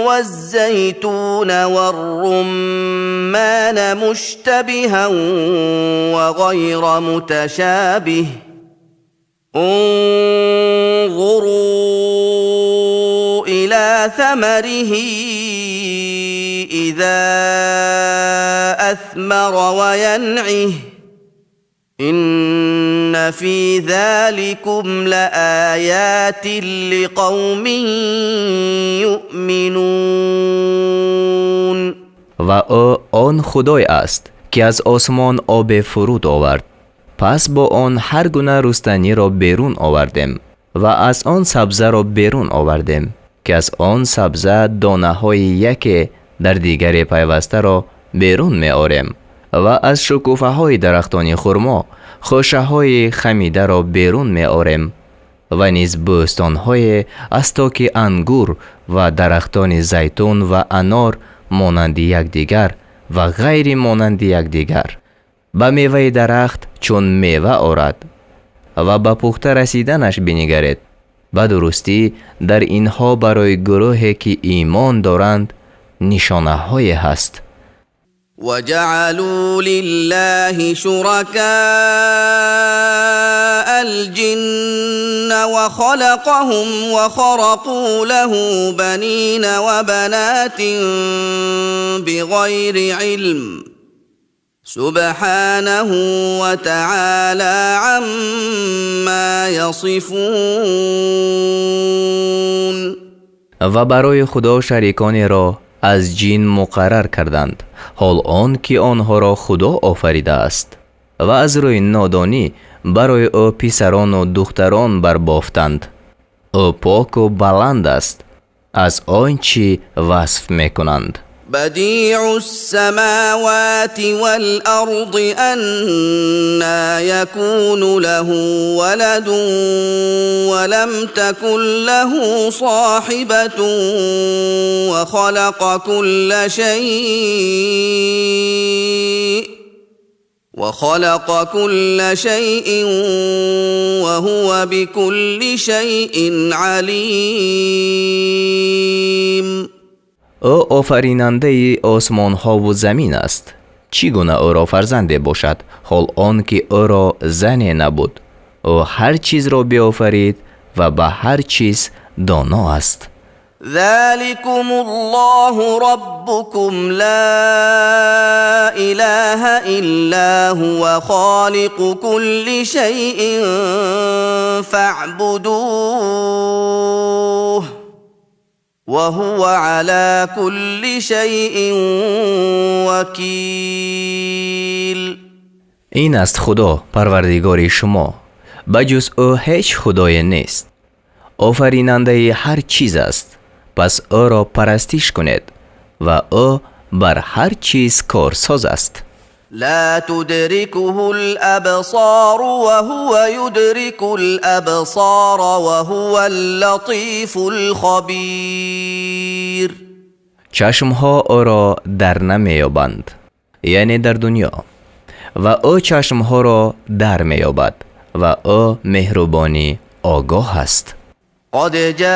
والزيتون والرمان مشتبها وغير متشابه انظروا إلى ثمره إذا أثمر وينعه إن في ذلكم لآيات لقوم يؤمنون. و او آن خدای است که از آسمان آب فرود آورد، پس با آن هر گونه رستنی را بیرون آوردیم و از آن سبزه را بیرون آوردیم که از آن سبزه دانه های یکی در دیگری پیوسته را بیرون می آوریم و از شکوفه های درختان خرما خوشه های خمیده را بیرون می آوریم و نیز بوستان های استاک انگور و درختان زیتون و انار مانند یکدیگر و غیر مانند یکدیگر. به میوه درخت چون میوه آورد و به پخته رسیدنش بنگرید. به درستی در اینها برای گروهی که ایمان دارند نشانه های هست. وجعلوا لله شركاء الجن وخلقهم وخرقوا له بنين وبنات بغير علم سبحانه وتعالى عما يصفون. و برای خدا شریکانی را از جن مقرر کردند، حال آن که آنها را خدا آفریده است، و از روی نادانی برای او پسران و دختران بربافتند. او پاک و بلند است از آنچه وصف میکنند. بديع السماوات والأرض أنى يكون له ولد ولم تكن له صاحبة وخلق كل شيء وهو بكل شيء عليم. او آفریننده آسمان ها و زمین است. چگونه او را فرزنده باشد حال آن که او را زنی نبود؟ او هر چیز را بیافرید و به هر چیز دانا است. ذلكم الله ربكم لا إله إلا هو خالق كل شيء فاعبدوه وهو على كل شيء وكيل. این است خدا پروردگاری شما، بجز او هیچ خدای نیست. آفریننده هر چیز است، پس او را پرستش کنید و او بر هر چیز کارساز است. لا تدركه الأبصار وهو يدرك الأبصار وهو اللطيف الخبير. چشمها او را در نمیابند، یعنی در دنیا، و او چشمها را در میابد و او مهربانی آگاه است. قد جاءكم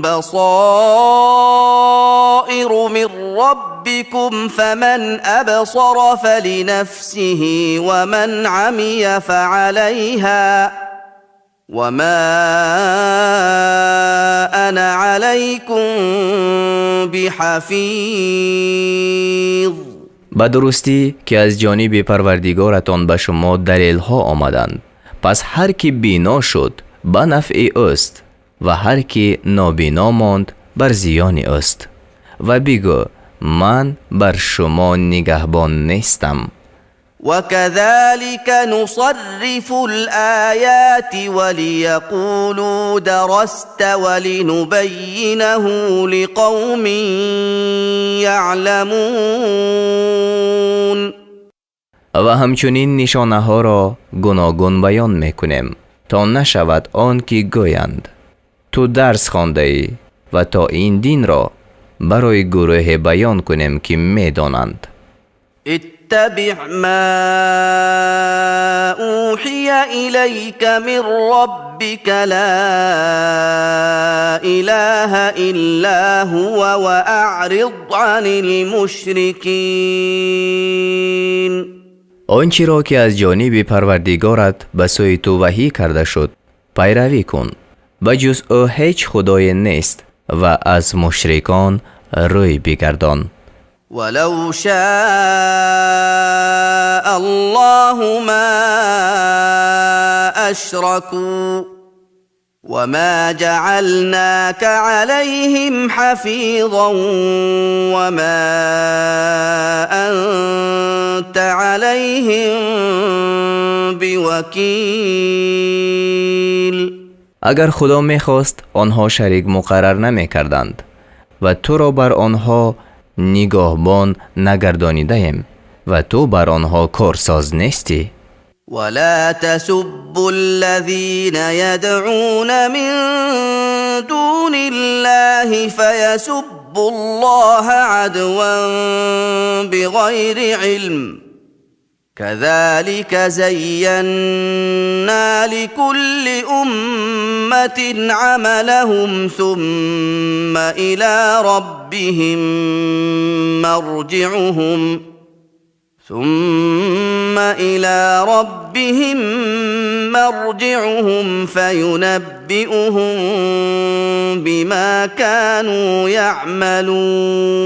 بصائر من ربكم فمن أبصر فلنفسه ومن عمي فعليها وما أنا عليكم بحفيظ. به درستی که از جانب پروردگارتان به شما دلیل ها آمدند، پس هر کی بینا شد به نفع اوست و هر کی نابینا ماند بر زیان اوست. و بگو من بر شما نگهبان نیستم. وكذلك نصرف الآيات وليقولوا درست ولنبينه لقوم يعلمون. و همچنین نشانه ها را گوناگون بیان میکنیم تا نشود آن که گویند تو درس خوانده ای، و تا این دین را برای گروه بیان کنیم که میدانند. اتبع ما اوحی الیک من ربک لا اله الا هو واعرض عن المشرکین. آنچه را که از جانب پروردگارت به سوی تو وحی کرده شد پیروی کن، بجز او هیچ خدای نیست و از مشرکان روی بگردان. ولو شاء الله ما اشركوا وما جعلناك عليهم حفيظا وما أنت عليهم بوكيل. اگر خدا میخواست آنها شریک مقرر نمی کردند و تو را بر آنها نگاهبان نگردانیده ایم و تو بر آنها کارساز نیستی. ولا تسبوا الذين يدعون من دون الله فيسبوا الله عدوا بغير علم كذلك زينا لكل أمة عملهم ثم إلى ربهم مرجعهم فينبئهم بما كانوا يعملون.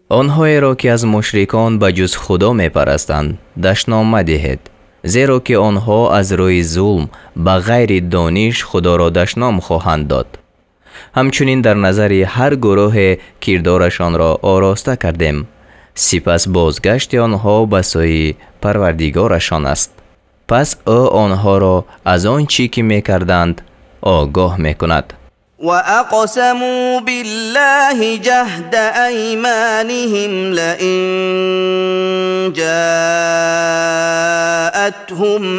آنهایی را که از مشرکان به جز خدا می پرستند دشنام مدهید، زیرا که آنها از روی ظلم به غیر دانش خدا را دشنام خواهند داد. همچنین در نظر هر گروه کردارشان را آراسته کردیم، سپس بازگشت آنها به سوی پروردگارشان است. پس او آنها را از آن چی که می کردند آگاه می کند. وأقسموا بالله جهد أيمانهم لئن جاءتهم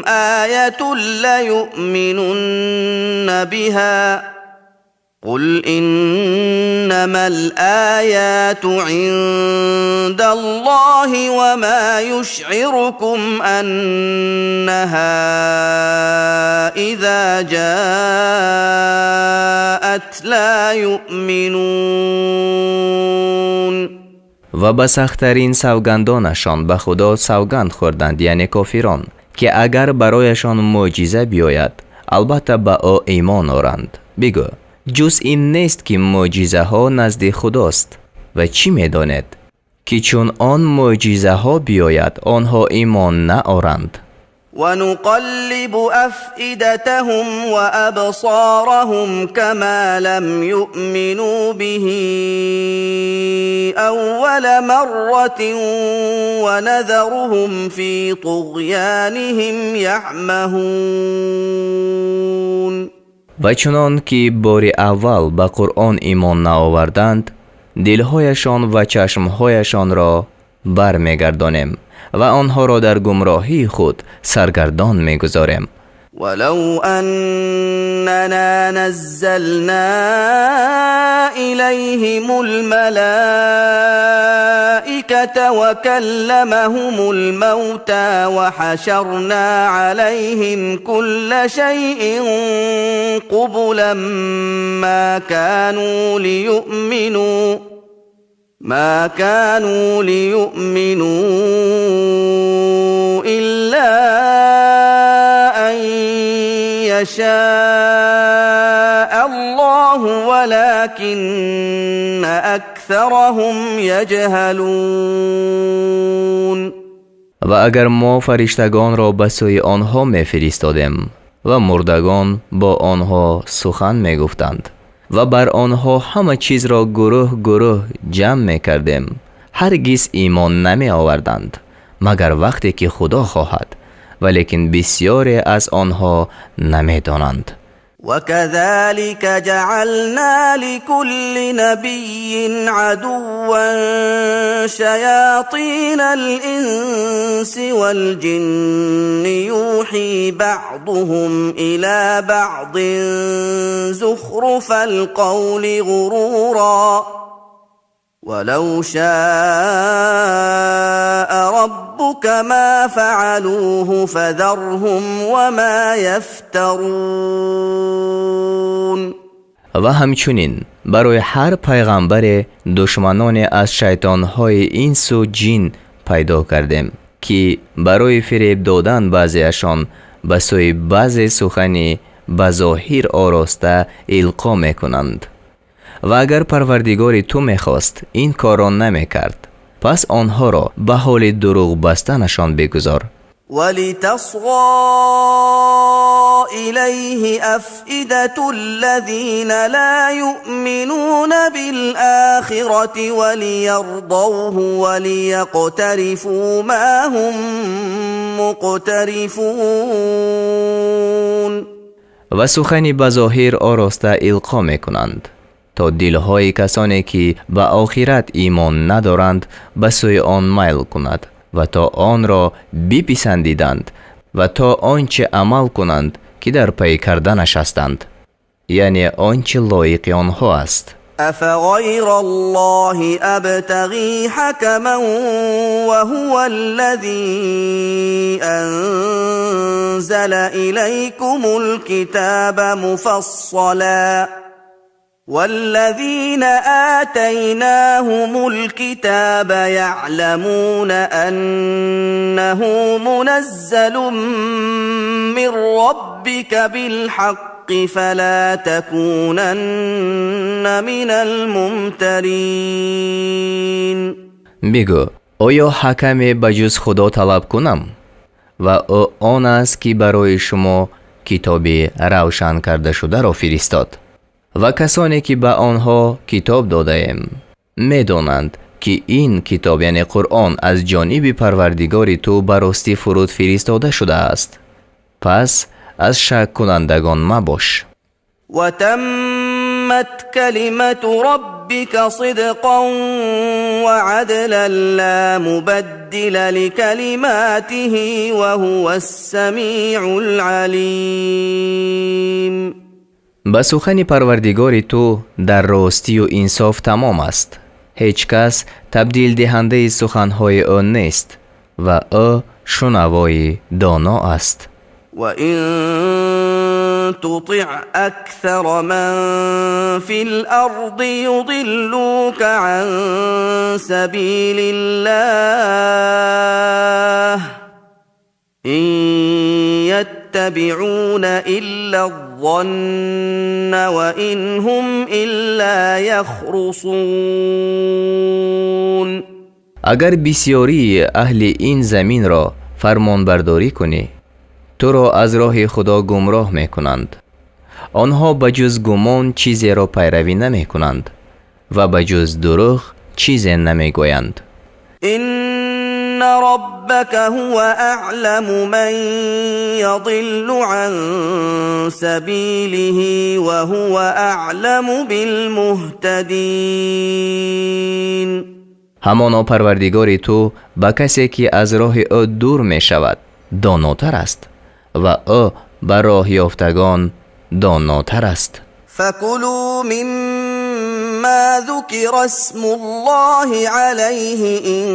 آية ليؤمنن بها قل إنما الآيات عند الله وما يشعركم أنها إذا جاءت لا يؤمنون. و به سخت‌ترین سوگندانشان به خدا سوگند خوردند، یعنی کافران، که اگر برایشان معجزه بیاید البته به او ایمان آورند. بگو جز این نیست که معجزه ها نزد خداست. و چی میدانید که چون آن معجزه ها بیاید آنها ایمان نآورند. ونقلب أفئدتهم وأبصارهم كما لم يؤمنوا به أول مرة ونذرهم في طغيانهم يعمهون. و چنان که بار اول به قرآن ایمان نآوردند دلهایشان و چشمهایشان را برمیگردانیم و آنها را در گمراهی خود سرگردان میگذاریم. ولو أننا نزلنا إليهم الملائكة وكلمهم الموتى وحشرنا عليهم كل شيء قبلا ما كانوا ليؤمنوا إلا أن يشاء الله ولكن أكثرهم يجهلون. و اگر ما فرشتگان را به سوی آنها میفرستادیم و مردگان با آنها سخن میگفتند و بر آنها همه چیز را گروه گروه جمع میکردیم هرگز ایمان نمی آوردند مگر وقتی که خدا خواهد ولیکن بسیاری از آنها نمی دانند. وكذلك جعلنا لكل نبي عدوا شياطين الإنس والجن يوحي بعضهم إلى بعض زخرف القول غرورا ولو شاء ربك ما فعلوه فذرهم وما يفترون. و همچنین برای هر پیغمبر دشمنان از شیطانهای انس و جن پیدا کردیم که برای فریب دادن بعضیشان به سوی بعضی سخنی به ظاهر آراسته القا میکنند. و اگر پروردگار تو میخواست این کار را نمیکرد پس آنها را به حال دروغ بستنشان بگذار. ولتصغى إليه أفئدة الذين لا يؤمنون بالآخرة وليرضوه وليقترفوا ما هم مقترفون. و سخنی به ظاهر آراسته القا میکنند تا دلهای کسانی که به آخرت ایمان ندارند به سوی آن میل کند و تا آن را بپسندیدند و تا آنچه عمل کنند که در پی کردنش هستند، یعنی آنچه لایق آنها است. أفغير الله أبتغي حكما وهو الذي أنزل إليكم الكتاب مفصلا والذين آتيناهم الكتاب يعلمون أنه منزل من ربك بالحق فلا تكونن من الممترين. بگو آیا حکمی بجز خدا طلب کنم؟ و او آن است که برای شما کتابی روشن کرده شده را فرستاد. و کسانی که به آنها کتاب داده ایم میدانند که این کتاب یعنی قرآن از جانب پروردگار تو براستی فرود فرستاده شده است. پس از شک کنندگان مباش. و تمت کلمت ربک صدقا و عدلا لا مبدل لکلماته و هو السمیع العلیم. به سخن پروردگار تو در راستی و انصاف تمام است. هیچ کس تبدیل دهنده سخنهای او نیست و او شنوای دانا است. و این تطع اکثر من فی الارض یضلوک عن سبیل الله این يتبعون إلا الظن وإن هم إلا يخرصون. اگر بسیاری اهل این زمین را فرمان برداری کنی، تو را از راه خدا گمراه می کنند. آنها بجز گمان چیزی را پیروی نمی کنند و بجز دروغ چیزی نمی گویند. إن ربك هو أعلم من يضل عن سبيله وهو أعلم بالمهتدين. همانا پروردگار تو به کسی که از راه او دور می شود داناتر است و او به راه یافتگان داناتر است. فكلوا مما ذكر اسم الله عليه إن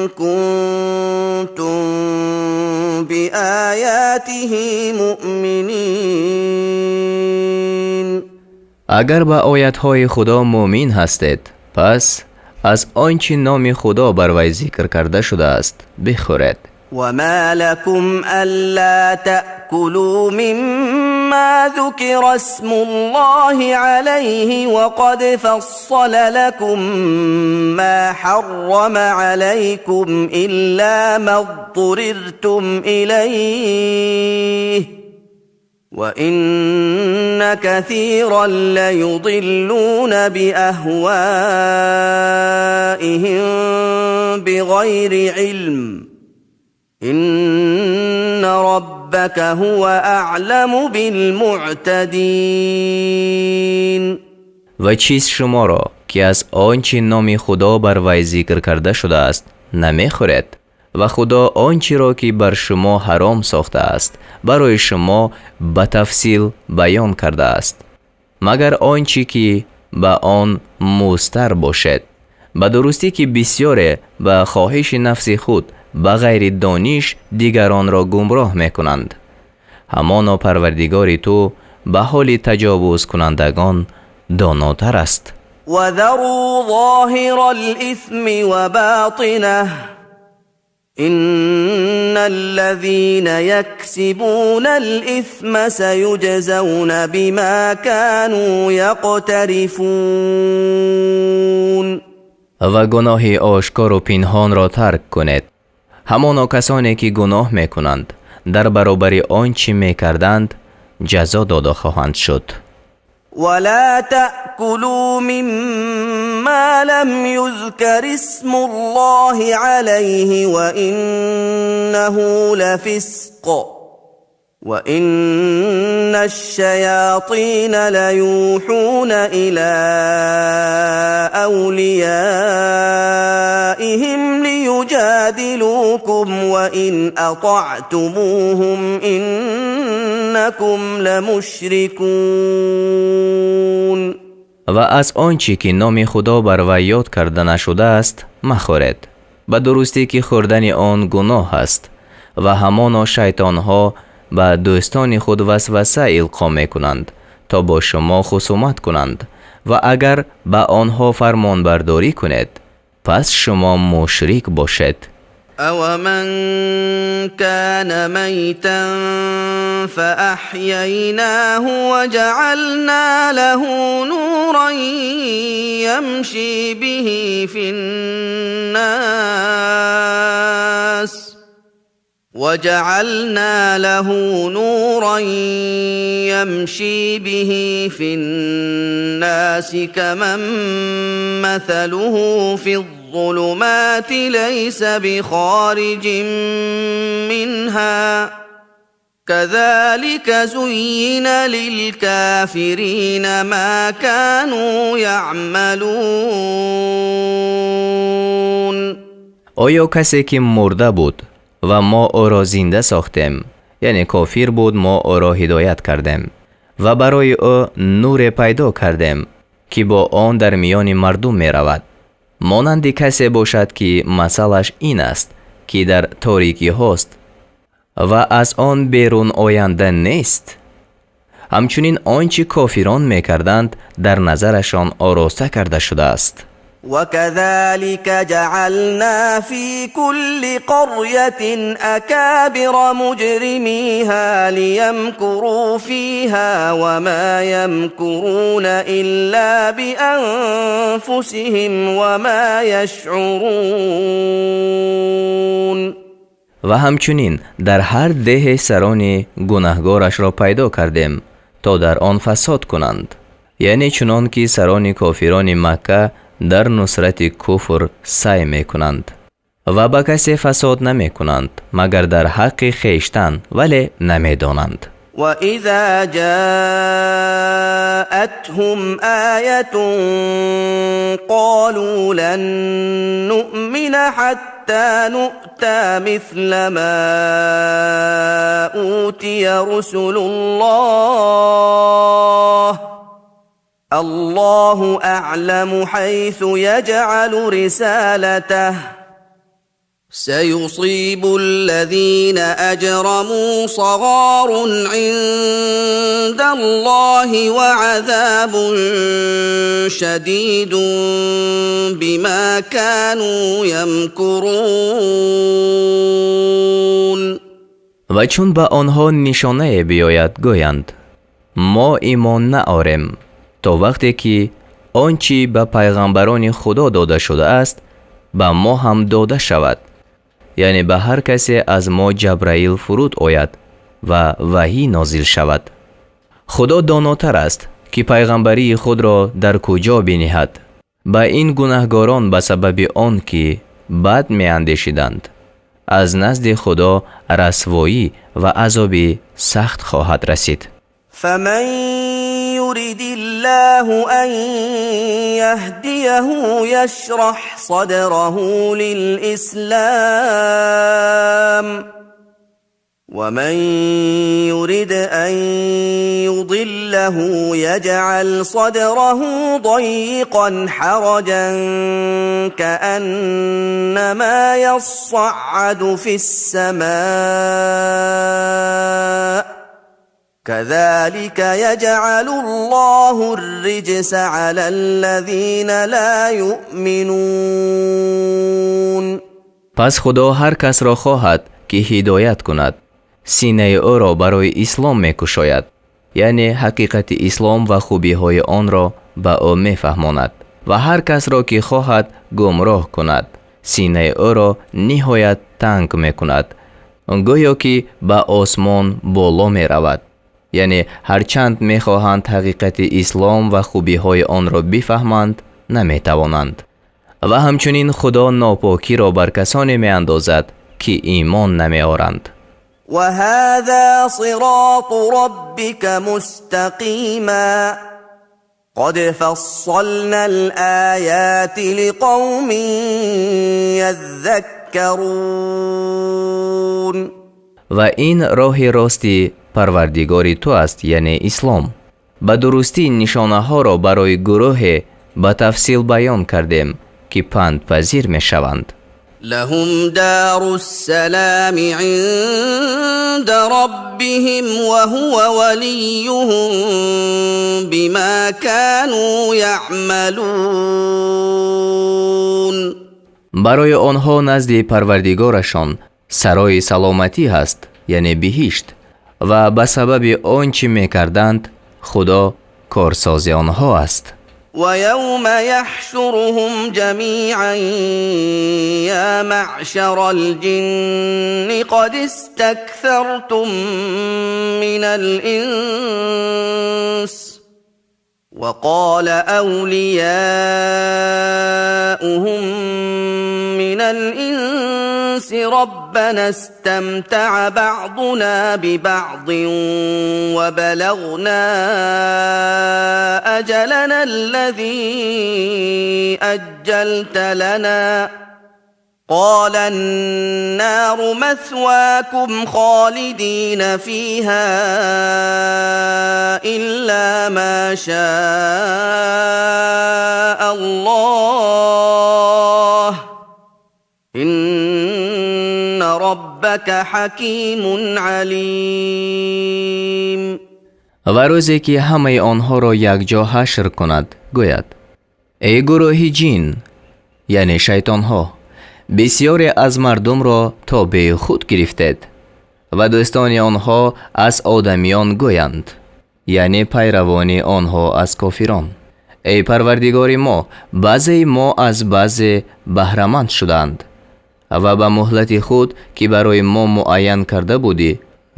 كنتم بآياته مؤمنين. اگر به آیت‌های خدا مؤمن هستید، پس از آنچه نام خدا بر وی ذکر کرده شده است بخورید. وما لكم ألا تأكلوا مما ذكر اسم الله عليه وقد فصل لكم ما حرم عليكم إلا ما اضطررتم إليه وإن كثيرا ليضلون بأهوائهم بغير علم إن ربك هو أعلم بالمعتدين. و چیز شما را که از آنچه نام خدا بر وی ذکر کرده شده است نمیخورید و خدا آنچه را که بر شما حرام ساخته است برای شما به تفصیل بیان کرده است، مگر آنچه که به آن مضطر باشد. به درستی که بسیاری به خواهش نفس خود به غیر دانش دیگران را گمراه میکنند. همانا پروردگار تو به حال تجاوز کنندگان داناتر است. وذروا ظاهر الإثم وباطنه إن الذين يكسبون الإثم سيجزون بما كانوا يقترفون. و گناه آشکار و پنهان را ترک کنید. همانا کسانی که گناه میکنند در برابر آنچه میکردند جزا داده خواهند شد. ولا تأكلوا مما لم يذكر اسم الله عليه وإنه لفسق وإن الشياطين ليوحون إلى أوليائهم ليجادلوكم وإن أطعتموهم إنكم لمشركون. و از آنچه که نام خدا بر وی یاد کرده نشده است مخورید، به درستی که خوردن آن گناه است و همانا شیطانها به دوستان خود وسوسه القا میکنند تا با شما خصومت کنند و اگر به آنها فرمان برداری کنید پس شما مشرک باشید. أَوَمَنْ كَانَ مَيْتًا فَأَحْيَيْنَاهُ وَجَعَلْنَا لَهُ نُورًا يَمْشِي بِهِ فِي النَّاسِ وَجَعَلْنَا لَهُ نُورًا يَمْشِي بِهِ فِي النَّاسِ كَمَنْ مَثَلُهُ فِي الظُّلُمَاتِ لَيْسَ بِخَارِجٍ مِنْهَا كَذَلِكَ زُيِّنَ لِلْكَافِرِينَ مَا كَانُوا يَعْمَلُونَ. آیا کسی که مرده بود و ما او را زنده ساختیم، یعنی کافر بود، ما او را هدایت کردیم و برای او نور پیدا کردیم که با آن در میان مردم می رود، مانند کسی باشد که مثلش این است که در تاریکی هست و از آن بیرون آینده نیست. همچنین آنچه کافران می کردند در نظرشان آراسته کرده شده است. وكذلك جعلنا في كل قرية أكابر مجرميها ليمكروا فيها وما يمكرون إلا بأنفسهم وما يشعرون. و همچنین در هر ده سرانی گناهگارش را پیدا کردیم تا در آن فساد کنند، یعنی چنان که سران کافران مکه در نصرت کفر سعی می کنند و با کسی فساد نمی کنند مگر در حق خیشتن، ولی نمی دانند. وَإِذَا جَاءَتْهُمْ آيَةٌ قَالُوا لَن نُّؤْمِنَ حَتَّى نُؤْتَىٰ مِثْلَ مَا أُوتِيَ رُسُلُ اللَّهُ أَعْلَمُ حَيْثُ يَجْعَلُ رِسَالَتَهُ سيصيب الذين أجرموا صغار عند الله وعذاب شديد بما كانوا يمكرون. و چون به آنها نشانه بیاید گویند ما ایمان نآوریم تا وقتی که آنچه به پیغمبران خدا داده شده است به ما هم داده شود، یعنی به هر کسی از ما جبرائیل فرود آید و وحی نازل شود. خدا داناتر است که پیغمبری خود را در کجا بنهد. به این گناهگاران به سبب آن که بد می اندیشیدند از نزد خدا رسوایی و عذابی سخت خواهد رسید. فمن يرد الله أن يهديه يشرح صدره للإسلام ومن يرد أن يضله يجعل صدره ضيقا حرجا كأنما يصعد في السماء كذلك يجعل الله الرجس على الذين لا يؤمنون. پس خدا هر کس را خواهد که هدایت کند سینه او را برای اسلام می کشاید، یعنی حقیقت اسلام و خوبی های آن را به او می فهماند، و هر کس را که خواهد گمراه کند سینه او را نهایت تنگ می کند، گویا که به آسمان بالا می رود. یعنی هرچند می خواهند حقیقت اسلام و خوبی های آن را بفهمند نمی توانند. و همچنین خدا ناپاکی را بر کسانی می اندازد که ایمان نمی آورند. وهذا صراط ربك مستقيما قد فصلنا الآيات لقوم يذكرون. و این راه راستی پروردگار تو است، یعنی اسلام. به درستی نشانه ها را برای گروه به تفصیل بیان کردیم که پند پذیر می شوند. لهم دار السلام عند ربهم وهو وليهم بما كانوا يعملون. برای آنها نزد پروردگارشان سرای سلامتی هست، یعنی بهشت، و به سبب آنچه می کردند خدا کارساز آنها است. ويوم يحشرهم جميعا يا معشر الجن قد استكثرتم من الإنس وقال أولياؤهم من الإنس ربنا استمتع بعضنا ببعض وبلغنا أجلنا الذي أجلت لنا قال النار مثواكم خالدين فيها إلا ما شاء الله إن ربك حكيم عليم. و روزی که همه آنها را یک جا حشر کند گوید ای گروه جین، яъне шайтонҳо, бисёре аз мардумро тобеи худ гирифтед ва дӯстони онҳо аз одамиён гӯянд, яъне пайравони онҳо аз кофирон. эй парвардигори мо, баъзеи мо аз баъзе баҳраманд шуданд ва ба муҳлати худ ки барои мо муайян карда будӣ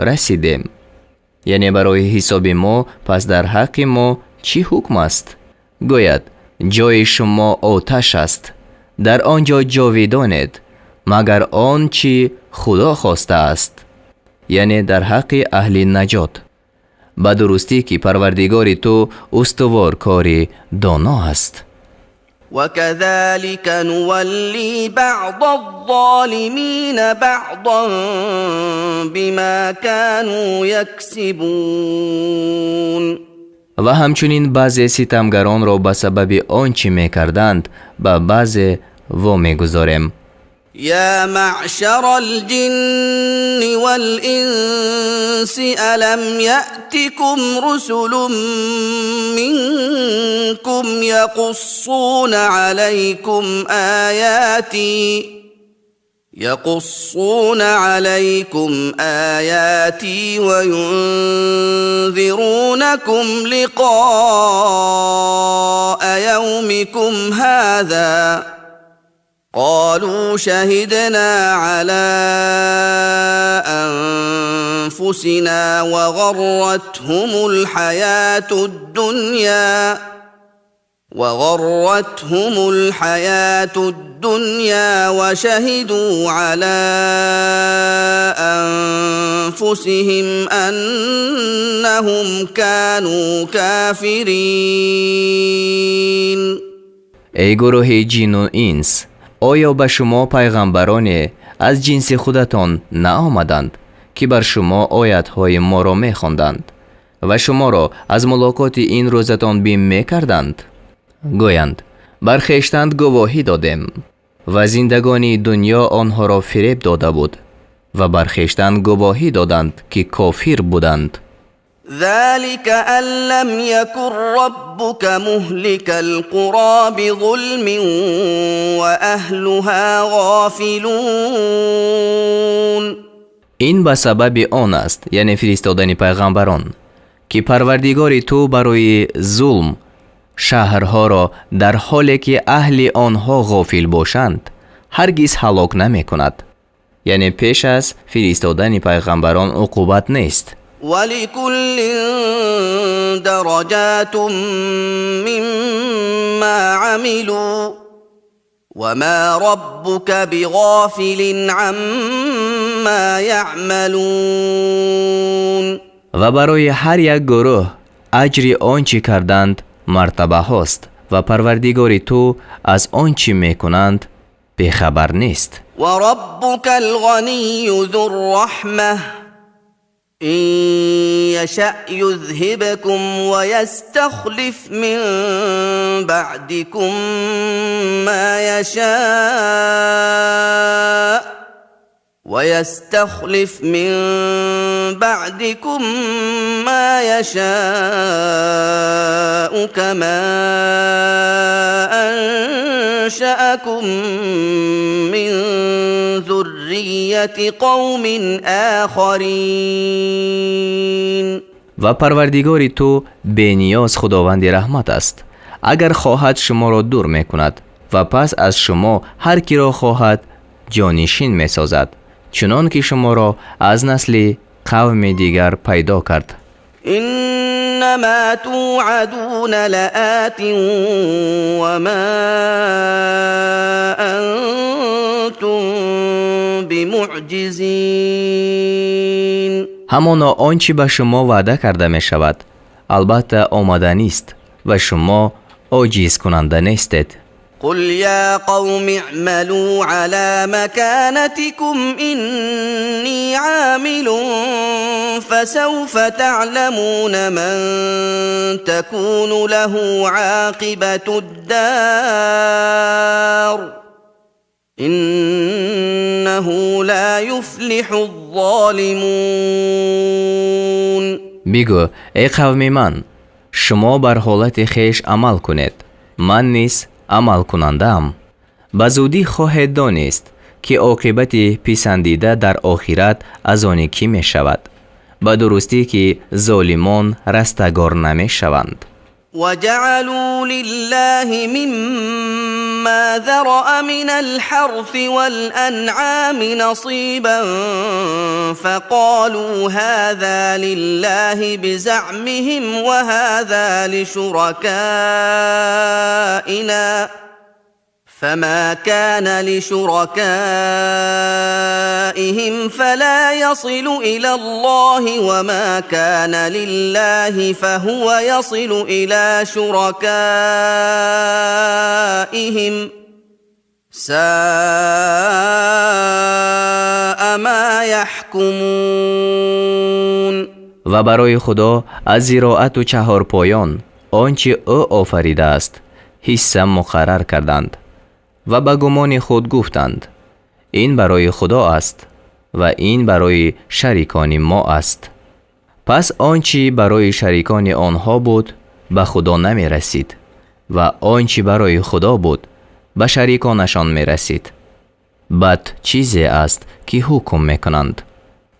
расидем. яъне барои ҳисоби мо, пас дар ҳаққи мо чӣ ҳукм аст? гӯяд, ҷои шумо оташ аст, дар он ҷо ҷовидонед, магар он чи худо хостааст, яъне дар ҳаққи аҳли наҷот. ба дурустӣ ки парвардигори ту устуворкори доно аст. وكذلك نولي بعض الظالمين بعضا بما كانوا يكسبون. ва ҳамчунин баъзе ситамгаронро ба сабаби он чӣ мекарданд ба баъзе вомегузорем. يا معشر الجن والإنس ألم يأتكم رسل منكم يقصون عليكم آياتي وينذرونكم لقاء يومكم هذا قالوا شهدنا على أنفسنا وغرتهم الحياة الدنيا وشهدوا على أنفسهم أنهم كانوا كافرين. ای گروه جین و اینس، آیا به شما پیغمبرانی از جنس خودتان نآمدند که بر شما آیاتهای ما را می‌خواندند و شما را از ملاقات این روزتان بیم می‌کردند؟ گویند بر خویشتن گواهی دادیم و زندگانی دنیا آنها را فریب داده بود و بر خویشتن گواهی دادند که کافر بودند. ذلك أن لم يكن ربك مهلك القرى بظلم وأهلها غافلون. این به سبب آن است، یعنی فرستادن پیغمبران، که پروردگار تو برای ظلم شهرها را در حالی که اهل آنها غافل باشند هرگز هلاک نمی کند. یعنی پیش از فرستادن پیغمبران عقوبت نیست. ولكل درجات مما عملوا وما ربك بغافل عما يعملون. و برای هر یک گروه اجر آنچه کردند مرتبه هاست و پروردگار تو از آنچه میکنند بیخبر نیست. و ربک الغنی ذو الرحمه إن يشأ يذهبكم ويستخلف من بعدكم ما يشاء كما أنشأكم من ذرية قوم آخرين. و پروردگار تو بی‌نیاز خداوند رحمت است. اگر خواهد شما را دور میکند و پس از شما هر کی را خواهد جانشین میسازد، چنان که شما را از نسل قوم دیگر پیدا کرد. انما توعدون لآت وما انتم بمعجزین. همانا آنچه به شما وعده کرده می شود البته آمدنی است و شما عاجز کننده نیستید. قل يا قوم اعملوا على مكانتكم إني عامل فسوف تعلمون من تكون له عاقبة الدار إنه لا يفلح الظالمون. بگو ای قوم من، شما بر حالت خیش عمل کنید، من نیز عمل کنندم به زودی خواهید دانست که عاقبت پسندیده در آخرت از آن کی می شود. به درستی که ظالمان رستگار نمی شوند. وجعلوا لله مما ذرأ من الحرث والأنعام نصيبا فقالوا هذا لله بزعمهم وهذا لشركائنا فما كان لشركائهم فلا يصل إلى الله وما كان لله فهو يصل إلى شركائهم ساء ما يحكمون. و برای خدا از زراعت و چهارپایان آنچه او آفریده است حصه مقرر کردند و به گمان خود گفتند این برای خدا است و این برای شریکان ما است. پس آنچه برای شریکان آنها بود به خدا نمی رسید و آنچه برای خدا بود به شریکانشان می رسید. بد چیزی است که حکم می کنند.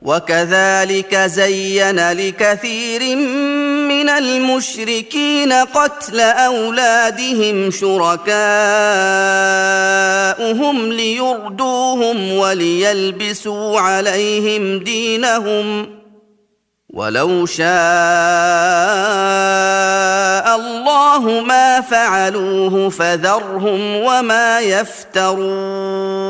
وكذلك زين لكثير من المشركين قتل أولادهم شركاؤهم ليردوهم وليلبسوا عليهم دينهم ولو شاء الله ما فعلوه فذرهم وما يفترون.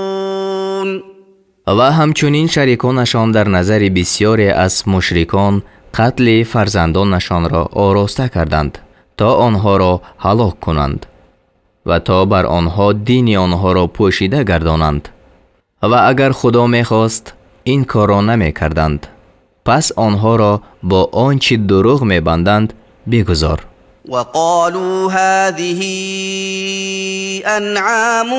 و همچنین شریکانشان در نظر بسیاری از مشرکان قتل فرزندانشان را آراسته کردند تا آنها را هلاک کنند و تا بر آنها دین آنها را پوشیده گردانند و اگر خدا می‌خواست این کار را نمی کردند. پس آنها را با آنچه دروغ می‌بندند بگذار. وقالوا هذه أنعام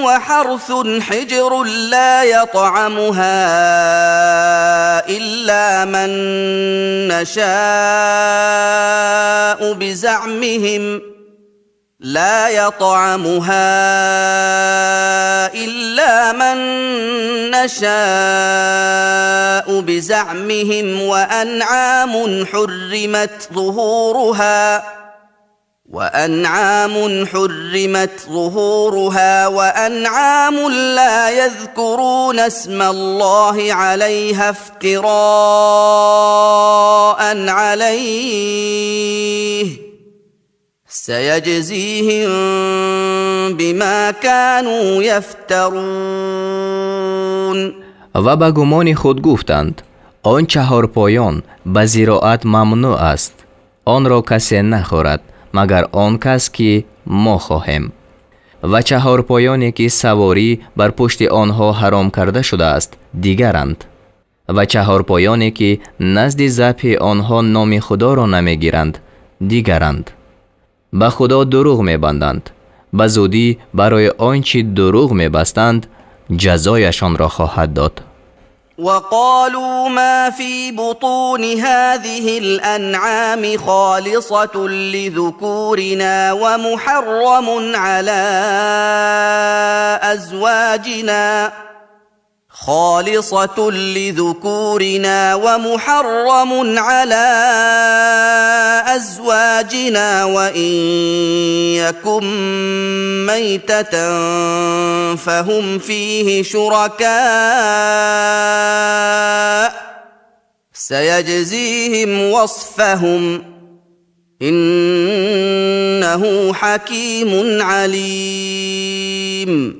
وحرث حجر لا يطعمها إلا من نشاء بزعمهم وأنعام حرمت ظهورها وأنعام لا يذكرون اسم الله عليها افتراء عليه سيجزيهم بما كانوا يفترون. و به گمان خود گفتند آن چهارپایان به زراعت ممنوع است، آن را کسی نخورد مگر آن کس که ما خواهیم. و چهارپایانی که سواری بر پشت آنها حرام کرده شده است دیگرند و چهارپایانی که نزد ذبح آنها نام خدا را نمیگیرند دیگرند. به خدا دروغ میبندند، به زودی برای آنچه دروغ میبستند جزایشان را خواهد داد. وقالوا ما في بطون هذه الأنعام خالصة لذكورنا ومحرم على أزواجنا وإن يكن ميتة فهم فيه شركاء سيجزيهم وصفهم إنه حكيم عليم.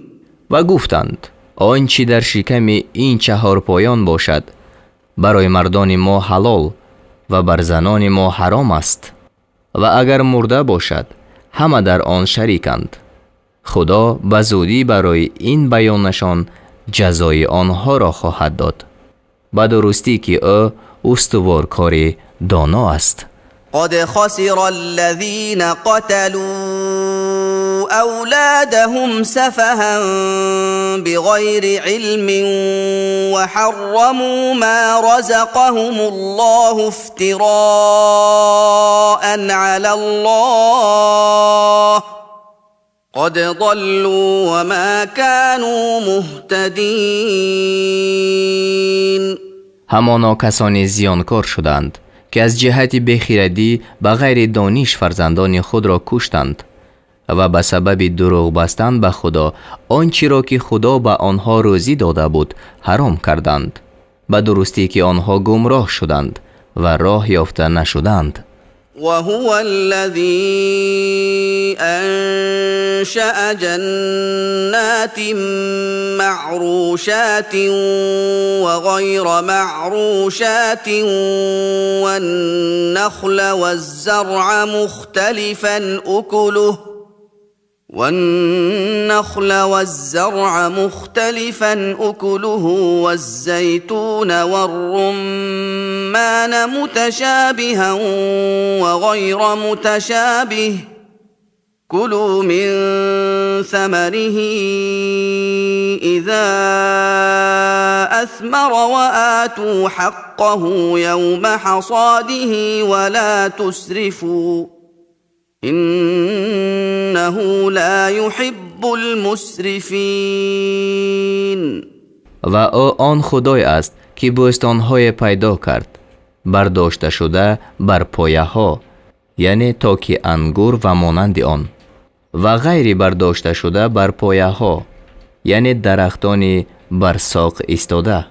و گفتند آنچه در شکم این چهارپایان باشد برای مردان ما حلال و بر زنان ما حرام است و اگر مرده باشد همه در آن شریکند. خدا به زودی برای این بیانشان جزای آنها را خواهد داد، به درستی که او استوارکار دانا است. قد خسر الذين قتلوا أولادهم سفها بغير علم وحرموا ما رزقهم الله افتراء على الله قد قد ضلوا وما كانوا مهتدين. همانا کسانی زیانکار شدند که از جهت بیخیردی به غیر دانش فرزندان خود را کشتند و به سبب دروغ بستن به خدا آنچه را که خدا به آنها روزی داده بود حرام کردند، به درستی که آنها گمراه شدند و راه یافته نشدند. وهو الذي أنشأ جنات معروشات وغير معروشات والنخل والزرع مختلفا أكله والزيتون والرمان متشابها وغير متشابه كلوا من ثمره إذا أثمر وآتوا حقه يوم حصاده ولا تسرفوا إنه لا يحب المسرفين. و او آن خدای است که بوستانهای پیدا کرد برداشته شده بر پایه ها، یعنی تاک انگور و مانند آن، و غیر برداشته شده بر پایه ها، یعنی درختان بر ساق ایستاده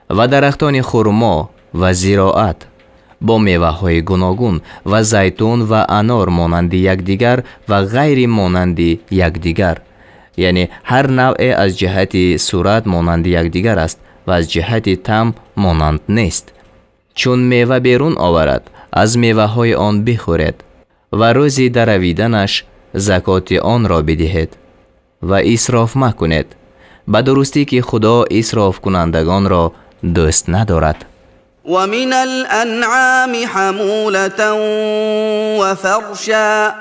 و درختان خرما و زراعت با میوه های گوناگون و زیتون و انار مانند یکدیگر و غیر مانند یکدیگر، یعنی هر نوع از جهت صورت مانند یکدیگر است و از جهت طعم مانند نیست. چون میوه بیرون آورد از میوه های آن بخورید و روز درویدنش زکات آن را بدهید و اسراف مکنید، به درستی که خدا اسراف کنندگان را دوست ندارد. ومن الأنعام حمولة وفرشا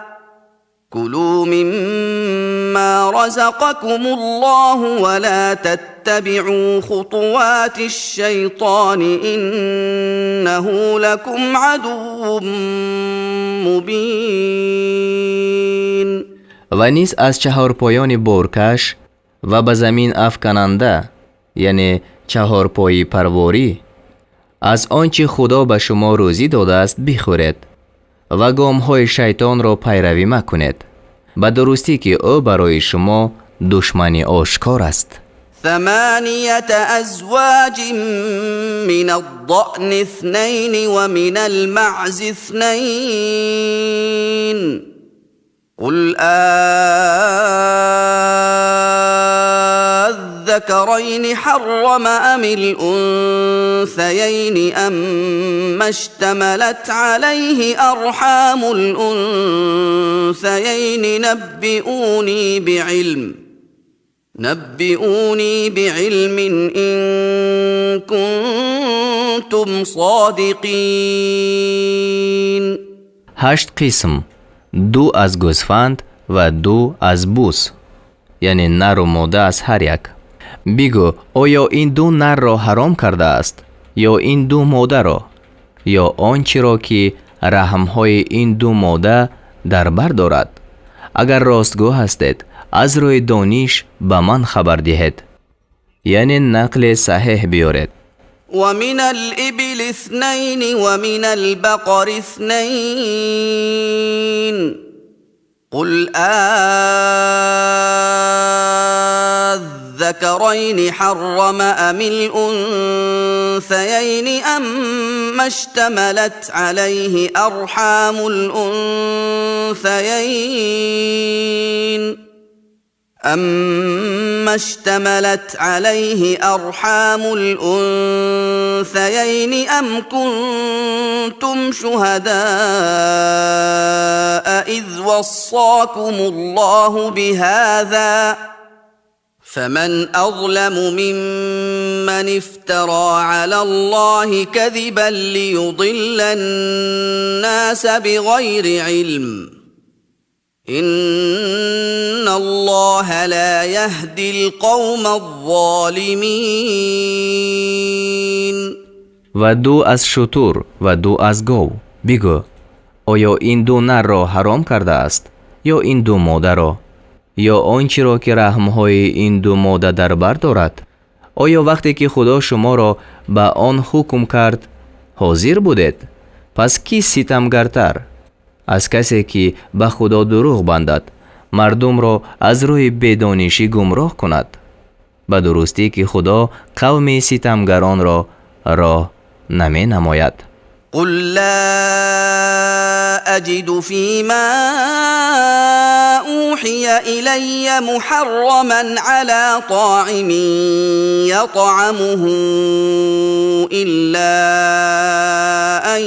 كلوا مما رزقكم الله ولا تتبعوا خطوات الشيطان إنه لكم عدو مبين. و نیز از چهارپایان بارکش و به زمین افکننده، یعنی چهارپایی پرواری، از آنچه خدا به شما روزی داده است بخورید و گام‌های شیطان را پیروی مکنید، به درستی که او برای شما دشمنی آشکار است. 8 أزواج من الضأن 2 ومن المعز 2 قل الذكرين حرم أم الأنثيين أما اشتملت عليه أرحام الأنثيين نبئوني بعلم إن كنتم صادقين. 8 قسم، 2 از گوسفند و 2 از بوس، یعنی نر و ماده از هر یک. بگو آیا این 2 نر را حرام کرده است یا این 2 ماده را، یا آنچه را که رحمهای این 2 ماده در بر دارد؟ اگر راستگو هستید از روی دانش به من خبر دهید، یعنی نقل صحیح بیارید. ومن الإبل 2 ومن البقر 2 قل الذكرين حرم أم الأنثيين أما اشتملت عليه أرحام الأنثيين أم كنتم شهداء إذ وصاكم الله بهذا فمن أظلم ممن افترى على الله كذبا ليضل الناس بغير علم إن الله لا يهدي القوم الظالمين. و 2 از شتر و 2 از گاو. بگو آیا این 2 نر را حرام کرده است یا این 2 ماده را؟ یا آنچه را که رحمهای این دو ماده در بر دارد؟ آیا وقتی که خدا شما را به آن حکم کرد حاضر بودید؟ پس کی ستمگرتر از کسی که به خدا دروغ بندد، مردم را از روی بدانشی گمراه کند؟ به درستی که خدا قوم ستمگران را راه نمی نماید. قل لا أجد فيما أوحي إلي محرما على طاعم يطعمه إلا أن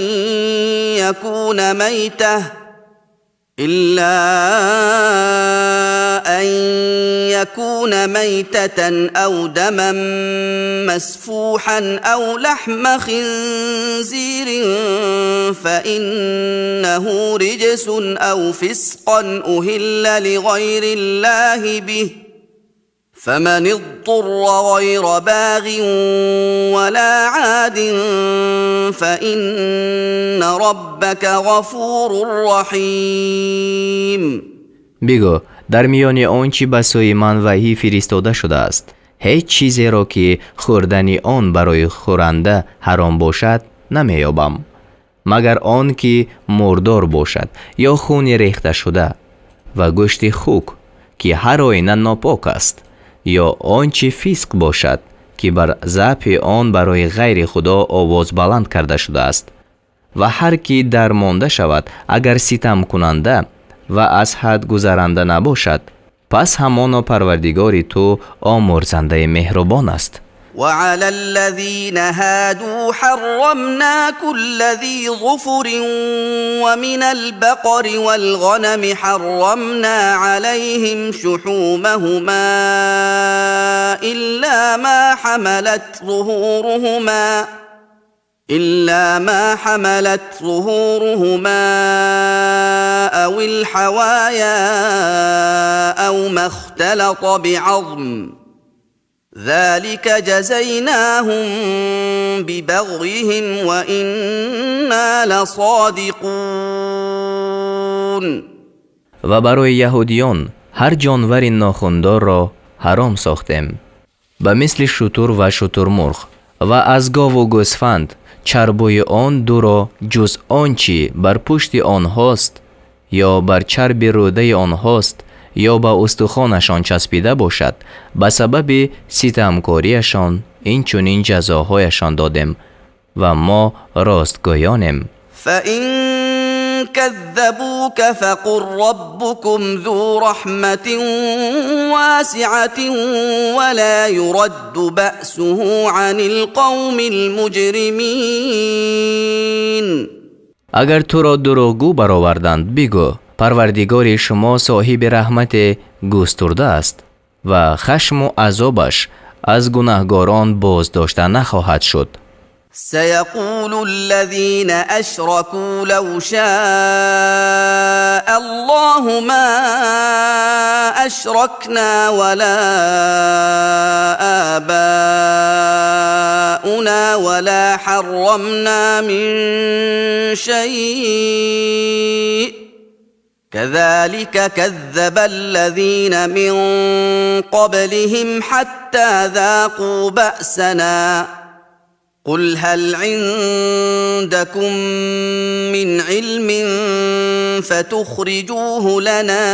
يكون ميتة أو دما مسفوحا أو لحم خنزير فإنه رجس أو فسقا أهل لغير الله به فمن اضطر غير باغ ولا عاد فإن ربك غفور رحيم. بگو در میان آنچه به سوی من وحی فرستاده شده است هیچ چیزی را که خوردن آن برای خورنده حرام باشد نمیابم مگر آن که مردار باشد یا خون ریخته شده و گوشت خوک که هر آینه ناپاک است یا آنچه فسق باشد که بر ذبح آن برای غیر خدا آواز بلند کرده شده است و هر کی درمانده شود اگر ستم کننده و از حد گذرنده نباشد پس همان پروردگار تو آمرزنده مهربان است. وعلى الذين هادوا حرمنا كل ذي ظفر ومن البقر والغنم حرمنا عليهم شحومهما إلا ما حملت ظهورهما أو الحوايا أو ما اختلط بعظم ذلك جزيناهم ببغيهم وإنا لصادقون. و برای یهودیان هر جانور ناخوندار را حرام ساختیم به مثل شتر و شترمرغ و از گاو و گوسفند چربوی آن دو را جز آنچه بر پشت آنهاست یا بر چرب روده آنهاست یا به استخوانشان چسبیده باشد به سبب ستمکاریشان این چنین جزاهایشان دادیم و ما راستگویانیم. فإن كذبوك فقل ربكم ذو رحمة واسعة ولا يرد بأسه عن القوم المجرمين. اگر تو را دروغگو برآوردند بگو پروردگار شما صاحب رحمت گسترده است و خشم و عذابش از گناهگاران بازداشته نخواهد شد. سيقول الذين أشركوا لو شاء الله ما أشركنا ولا آباؤنا ولا حرمنا من شيء كذلك كذب الذين من قبلهم حتى ذاقوا بأسنا قل هل عندكم من علم فتخرجوه لنا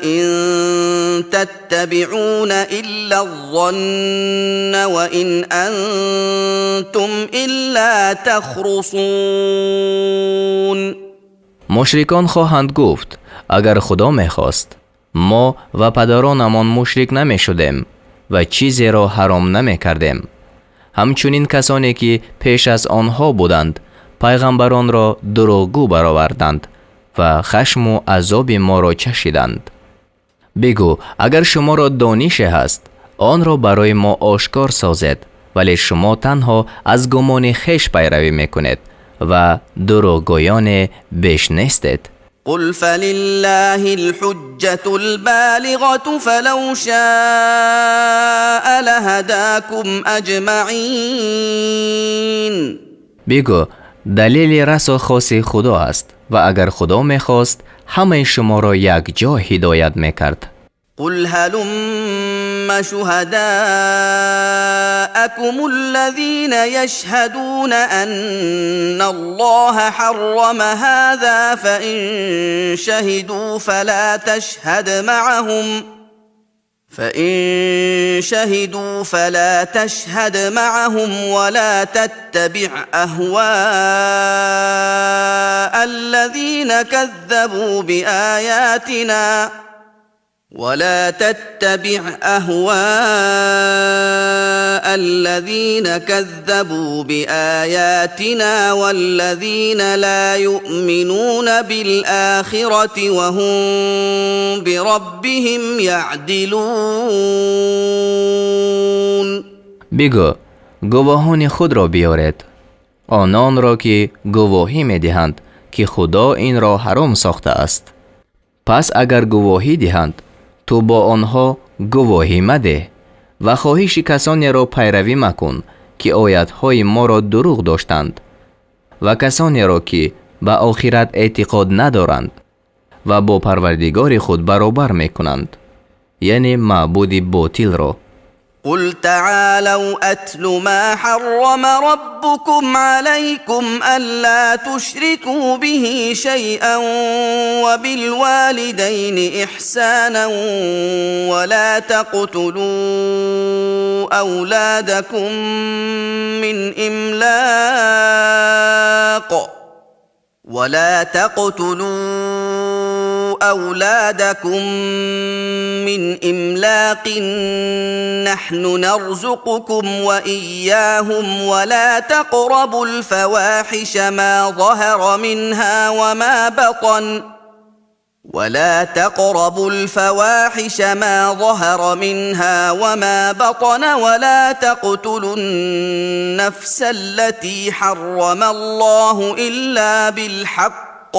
إن تتبعون إلا الظن وإن أنتم إلا تخرصون. مشرکان خواهند گفت اگر خدا میخواست ما و پدرانمان مشرک نمی شدیم و چیزی را حرام نمی کردیم. همچنین کسانی که پیش از آنها بودند پیغمبران را دروغگو برآوردند و خشم و عذاب ما را چشیدند. بگو اگر شما را دانش هست آن را برای ما آشکار سازید ولی شما تنها از گمان خویش پیروی میکنید و دروغگویان بیش نیستید. قل فلله الحجة البالغة فلو شاء لهداكم اجمعین. بگو دلیل رسا خاص خدا است و اگر خدا میخواست همه شما را یک جا هدایت میکرد. قل هلم شهداءكم الذين يشهدون أن الله حرم هذا فإن شهدوا فلا تشهد معهم ولا تتبع أهواء الذين كذبوا بآياتنا والذين لا يؤمنون بالآخرة وهم بربهم يعدلون. بگو گواهان خود را بیارید، آنان را که گواهی میدهند که خدا این را حرام ساخته است. پس اگر گواهی دهند تو با آنها گواهی مده و خواهش کسانی را پیروی مکن که آیاتهای ما را دروغ داشتند و کسانی را که به آخرت اعتقاد ندارند و با پروردگار خود برابر میکنند، یعنی معبود باطل را. قل تعالوا أتل ما حرم ربكم عليكم ألا تشركوا به شيئا وبالوالدين إحسانا ولا تقتلوا أولادكم من إملاق نحن نرزقكم وإياهم ولا تقربوا الفواحش ما ظهر منها وما بطن ولا تقتلوا النفس التي حرم الله إلا بالحق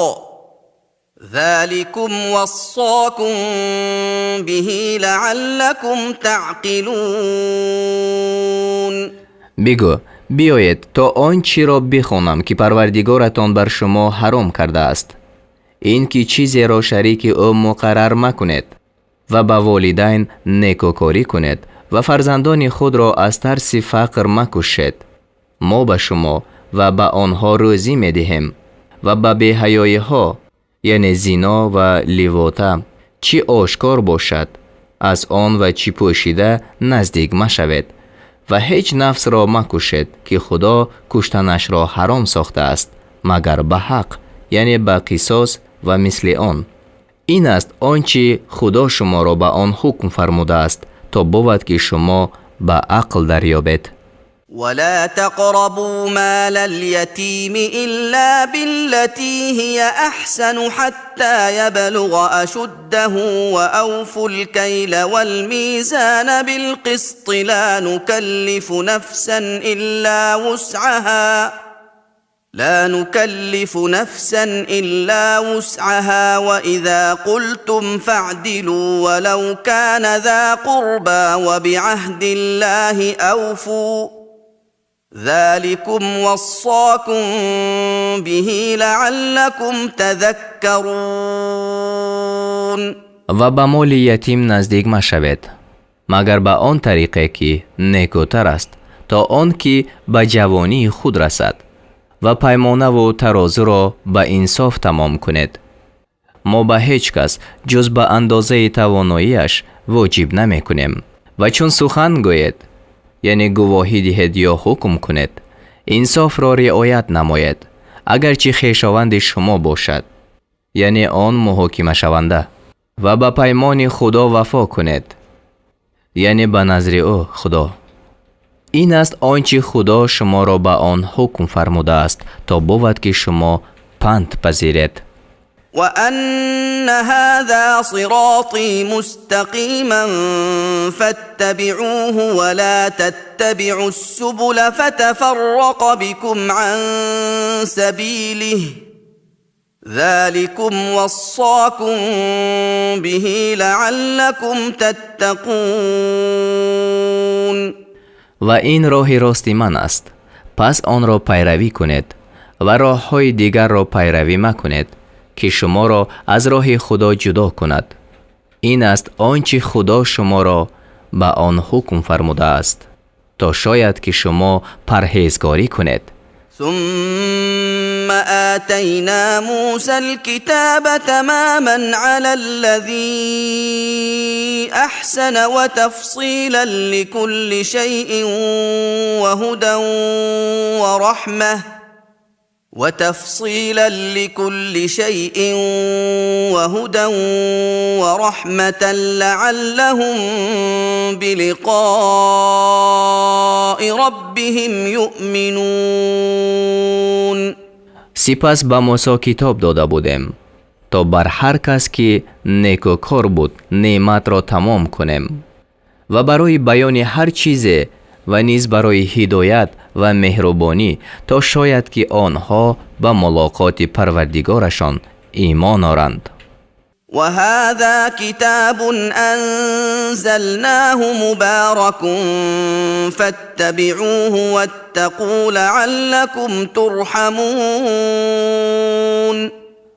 ذلكم وصاكم به لعلكم تعقلون. بگو بیایید تا آن چی را بخوانم که پروردگارتان بر شما حرام کرده است، این که چیزی را شریک او مقرر مکنید و به والدین نیکوکاری کنید و فرزندان خود را از ترس فقر مکشید. ما به شما و به آنها روزی میدهیم و به بی‌حیایی ها، یعنی زنا و لیواطه، چی آشکار باشد از آن و چی پوشیده نزدیک مشوید و هیچ نفس را مکشید که خدا کشتنش را حرام ساخته است مگر به حق، یعنی به قصاص و مثل آن. این است آنچه خدا شما را به آن حکم فرموده است تا بود که شما به عقل دریابید. ولا تقربوا مال اليتيم إلا بالتي هي أحسن حتى يبلغ أشده وأوفوا الكيل والميزان بالقسط لا نكلف نفسا إلا وسعها وإذا قلتم فاعدلوا ولو كان ذا قربى وبعهد الله أوفوا ذلكم وصاكم به لعلكم تذكرون. و به مال یتیم نزدیک مشوید مگر به آن طریقه که نیکوتر است تا آن که به جوانی خود رسد و پیمانه و ترازو را به انصاف تمام کنید. ما به هیچ کس جز به اندازه تواناییش واجب نمی کنیم و چون سخن گوید، یعنی گواهی دهید یا حکم کنید، انصاف را رعایت نماید اگرچه خویشاوند شما باشد، یعنی آن محاکمه شونده، و به پیمان خدا وفا کنید، یعنی به نظر او خدا. این است آنچه خدا شما را به آن حکم فرموده است تا بود که شما پند پذیرید. وأن هذا صراطي مستقيما فاتبعوه ولا تتبعوا السبل فتفرق بكم عن سبيله ذلكم وصاكم به لعلكم تتقون. و این راه راستی من است، پس آن را پیروی کنید و راه های دیگر را پیروی مکنید که شما را از راه خدا جدا کند. این است آنچه خدا شما را به آن حکم فرموده است تا شاید که شما پرهیزگاری کنید. ثم آتينا موسى الكتاب تماما على الذي أحسن وتفصيلا لكل شيء وهدى ورحمة لعلهم بلقاء ربهم يؤمنون. سپس به موسی کتاب داده بودیم تا بر هر کس که نیکوکار بود نعمت را تمام کنیم و برای بیان هر چیز و نیز برای هدایت و مهربانی تا شاید که آنها به ملاقات پروردگارشان ایمان آورند. وهذا كتاب أنزلناه مبارك فاتبعوه واتقوا لعلكم ترحمون.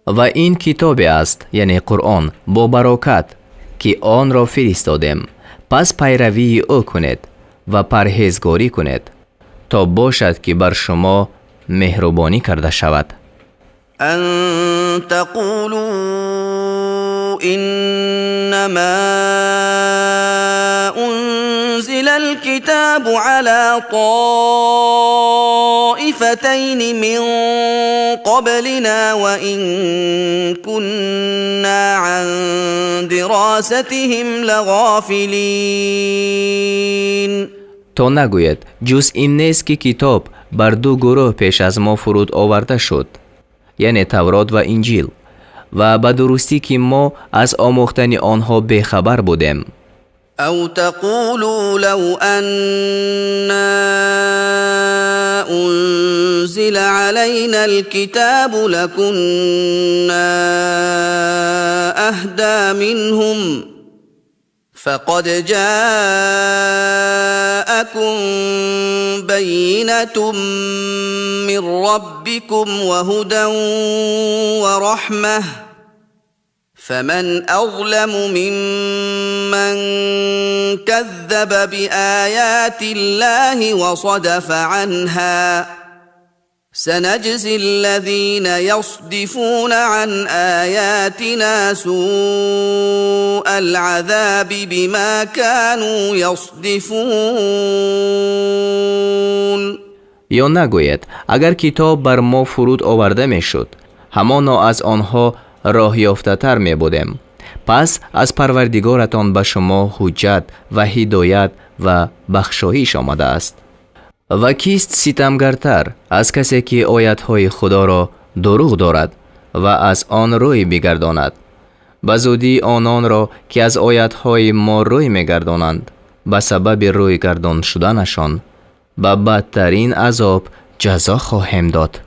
و این کتاب است یعنی قرآن با برکت که آن را فرستادیم، پس پیروی او کنید و پرهیزگاری کنید تا باشد که بر شما مهربانی کرده شود. أن تقولوا إنما أنزل الكتاب على طائفتين من قبلنا وإن كنا عن دراستهم لغافلین. تا نگوید جز این نیست که کتاب بر دو گروه پیش از ما فرود آورده شد، یعنی تورات و انجیل، و به درستی که ما از آموختن آنها بیخبر بودیم. او تقولوا لو أنا أنزل علينا الكتاب لكنا أهدى منهم فقد جاءكم بينة من ربكم وهدى ورحمة فمن أظلم ممن كذب بآيات الله وصدف عنها سنجزي الذين يصدفون عن آياتنا سوء العذاب بما كانوا يصدفون. یا نگوید اگر کتاب بر ما فرود آورده می شد همانا از آنها راه یافته تر می بودیم. پس از پروردگارتان به شما حجت و هدایت و بخشایش آمده است. و کیست ستمگرتر از کسی که آیتهای خدا را دروغ دارد و از آن روی بگرداند؟ به زودی آنان را که از آیتهای ما روی میگردانند به سبب روی گردان شدنشان به بدترین عذاب جزا خواهیم داد.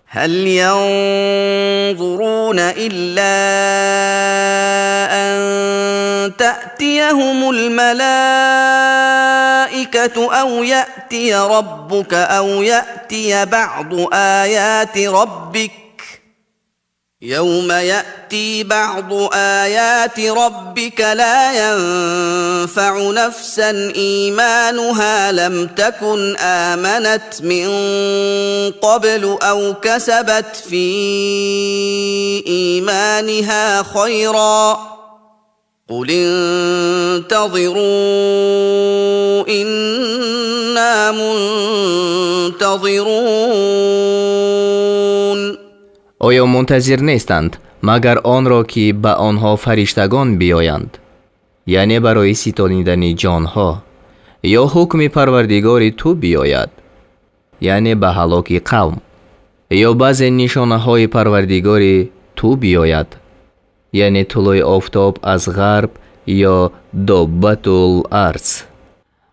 هل ينظرون إلا أن تأتيهم الملائكة أو يأتي ربك أو يأتي بعض آيات ربك يوم يأتي بعض آيات ربك لا ينفع نفسا إيمانها لم تكن آمنت من قبل أو كسبت في إيمانها خيرا قل انتظروا إنا منتظرون. آیا منتظر نیستند مگر آن را که به آنها فرشتگان بیایند، یعنی برای ستانیدن جانها، یا حکم پروردگار تو بیاید، یعنی به هلاک قوم، یا بعضی نشانه های پروردگار تو بیاید، یعنی طلوع آفتاب از غرب یا دابت الارض.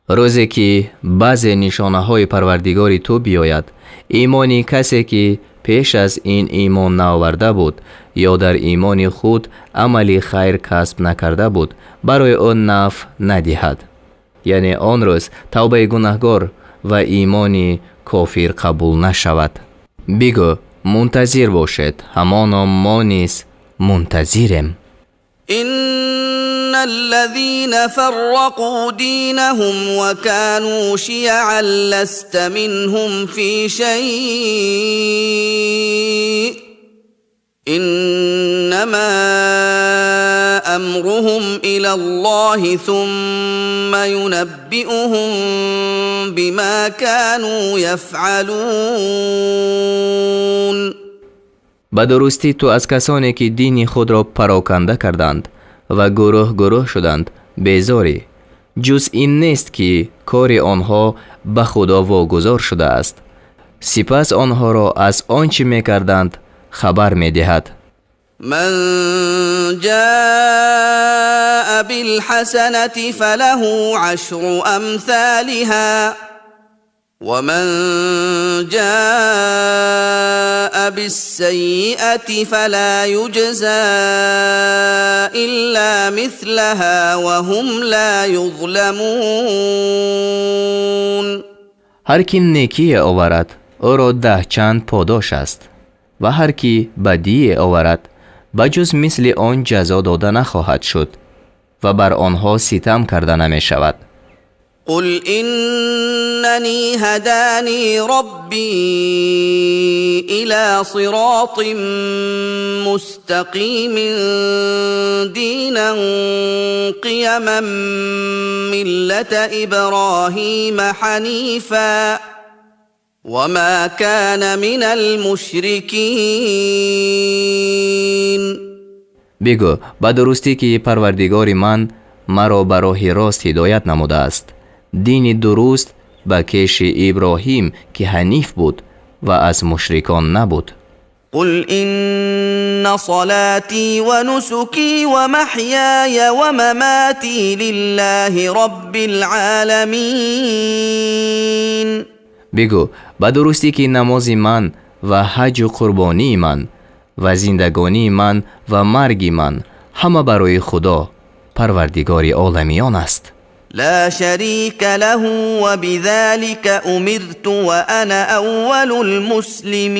روزی که بعضی نشانه های پروردگار تو بیاید، ایمانی کسی که پیش از این ایمان نآورده بود یا در ایمان خود عملی خیر کسب نکرده بود برای آن نفع ندهد، یعنی آن روز توبه گناهکار و ایمانی کافر قبول نشود. بگو منتظر باشد، همانا ما نیز منتظریم. إن الذين فرقوا دينهم وكانوا شيعا لست منهم في شيء إنما أمرهم إلى الله ثم ينبئهم بما كانوا يفعلون. به درستی تو از کسانی که دین خود را پراکنده کردند و گروه گروه شدند بیزاری، جز این نیست که کار آنها به خدا واگذار شده است، سپس آنها را از آنچه میکردند خبر میدهد. من جاء بالحسنة فله عشر أمثالها ومن جاء بالسيئة فلا يجزى إلا مثلها وهم لا يظلمون. هر کی نیکی آورد او را 10 چند پاداش است و هر کی بدی آورد بجز مثل آن جزا داده نخواهد شد و بر آنها ستم کرده نمی شود. قل إنني هداني ربي إلى صراط مستقيم دينا قيما ملة إبراهيم حنيفا وما كان من المشركين. بگو به درستی که پروردگار من مرا به راه راست هدایت نموده است، دین درست به کش ابراهیم که حنیف بود و از مشرکان نبود. قل إن صلاتي ونسكي ومحياي ومماتي لله رب العالمين. بگو به درستی که نماز من و حج و قربانی من و زندگانی من و مرگ من همه برای خدا پروردگار عالمیان است. لا شريك له وبذلك أمرت وأنا أول المسلمين.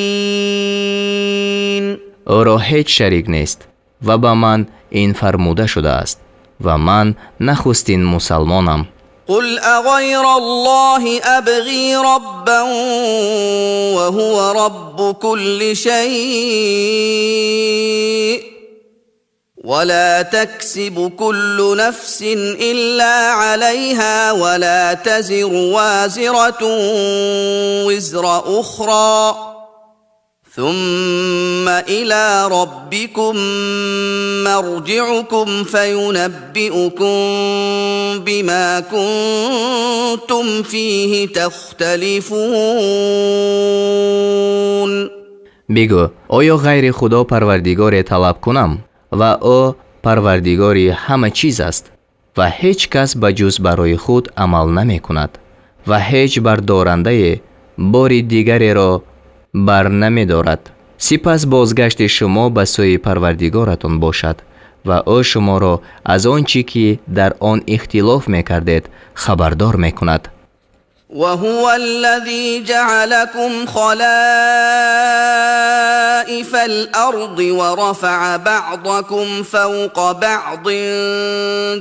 او را هیچ شریک نیست و به من این فرموده شده است و من نخستین مسلمانم. قل أغير الله أبغي ربا وهو رب كل شيء ولا تكسب كل نفس إلا عليها ولا تزر وازرة وزر أخرى ثم إلى ربكم مرجعكم فينبئكم بما كنتم فيه تختلفون. بگو آیا غیر خدا پروردگار طلب کنم و او پروردگار همه چیز است و هیچ کس بجز برای خود عمل نمی کند و هیچ بردارنده بار دیگری را بر نمی دارد. سپس بازگشت شما به سوی پروردگارتان باشد و او شما را از آنچه که در آن اختلاف می کردید خبردار می کند. وهو الذي جعلكم خلائف الأرض ورفع بعضكم فوق بعض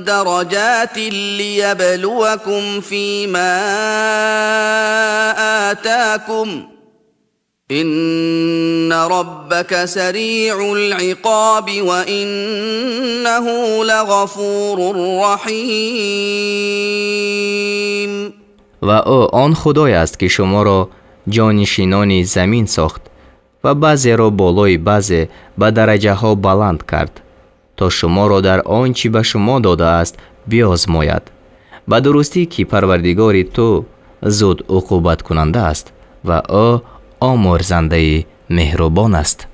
درجات ليبلوكم فيما آتاكم إن ربك سريع العقاب وإنه لغفور رحيم. و او آن خدای است که شما را جانشینان زمین ساخت و بعضی را بالای بعضی به درجه ها بلند کرد تا شما را در آنچه به شما داده است بیازماید. به درستی که پروردگار تو زود عقوبت کننده است و او آمرزنده مهربان است.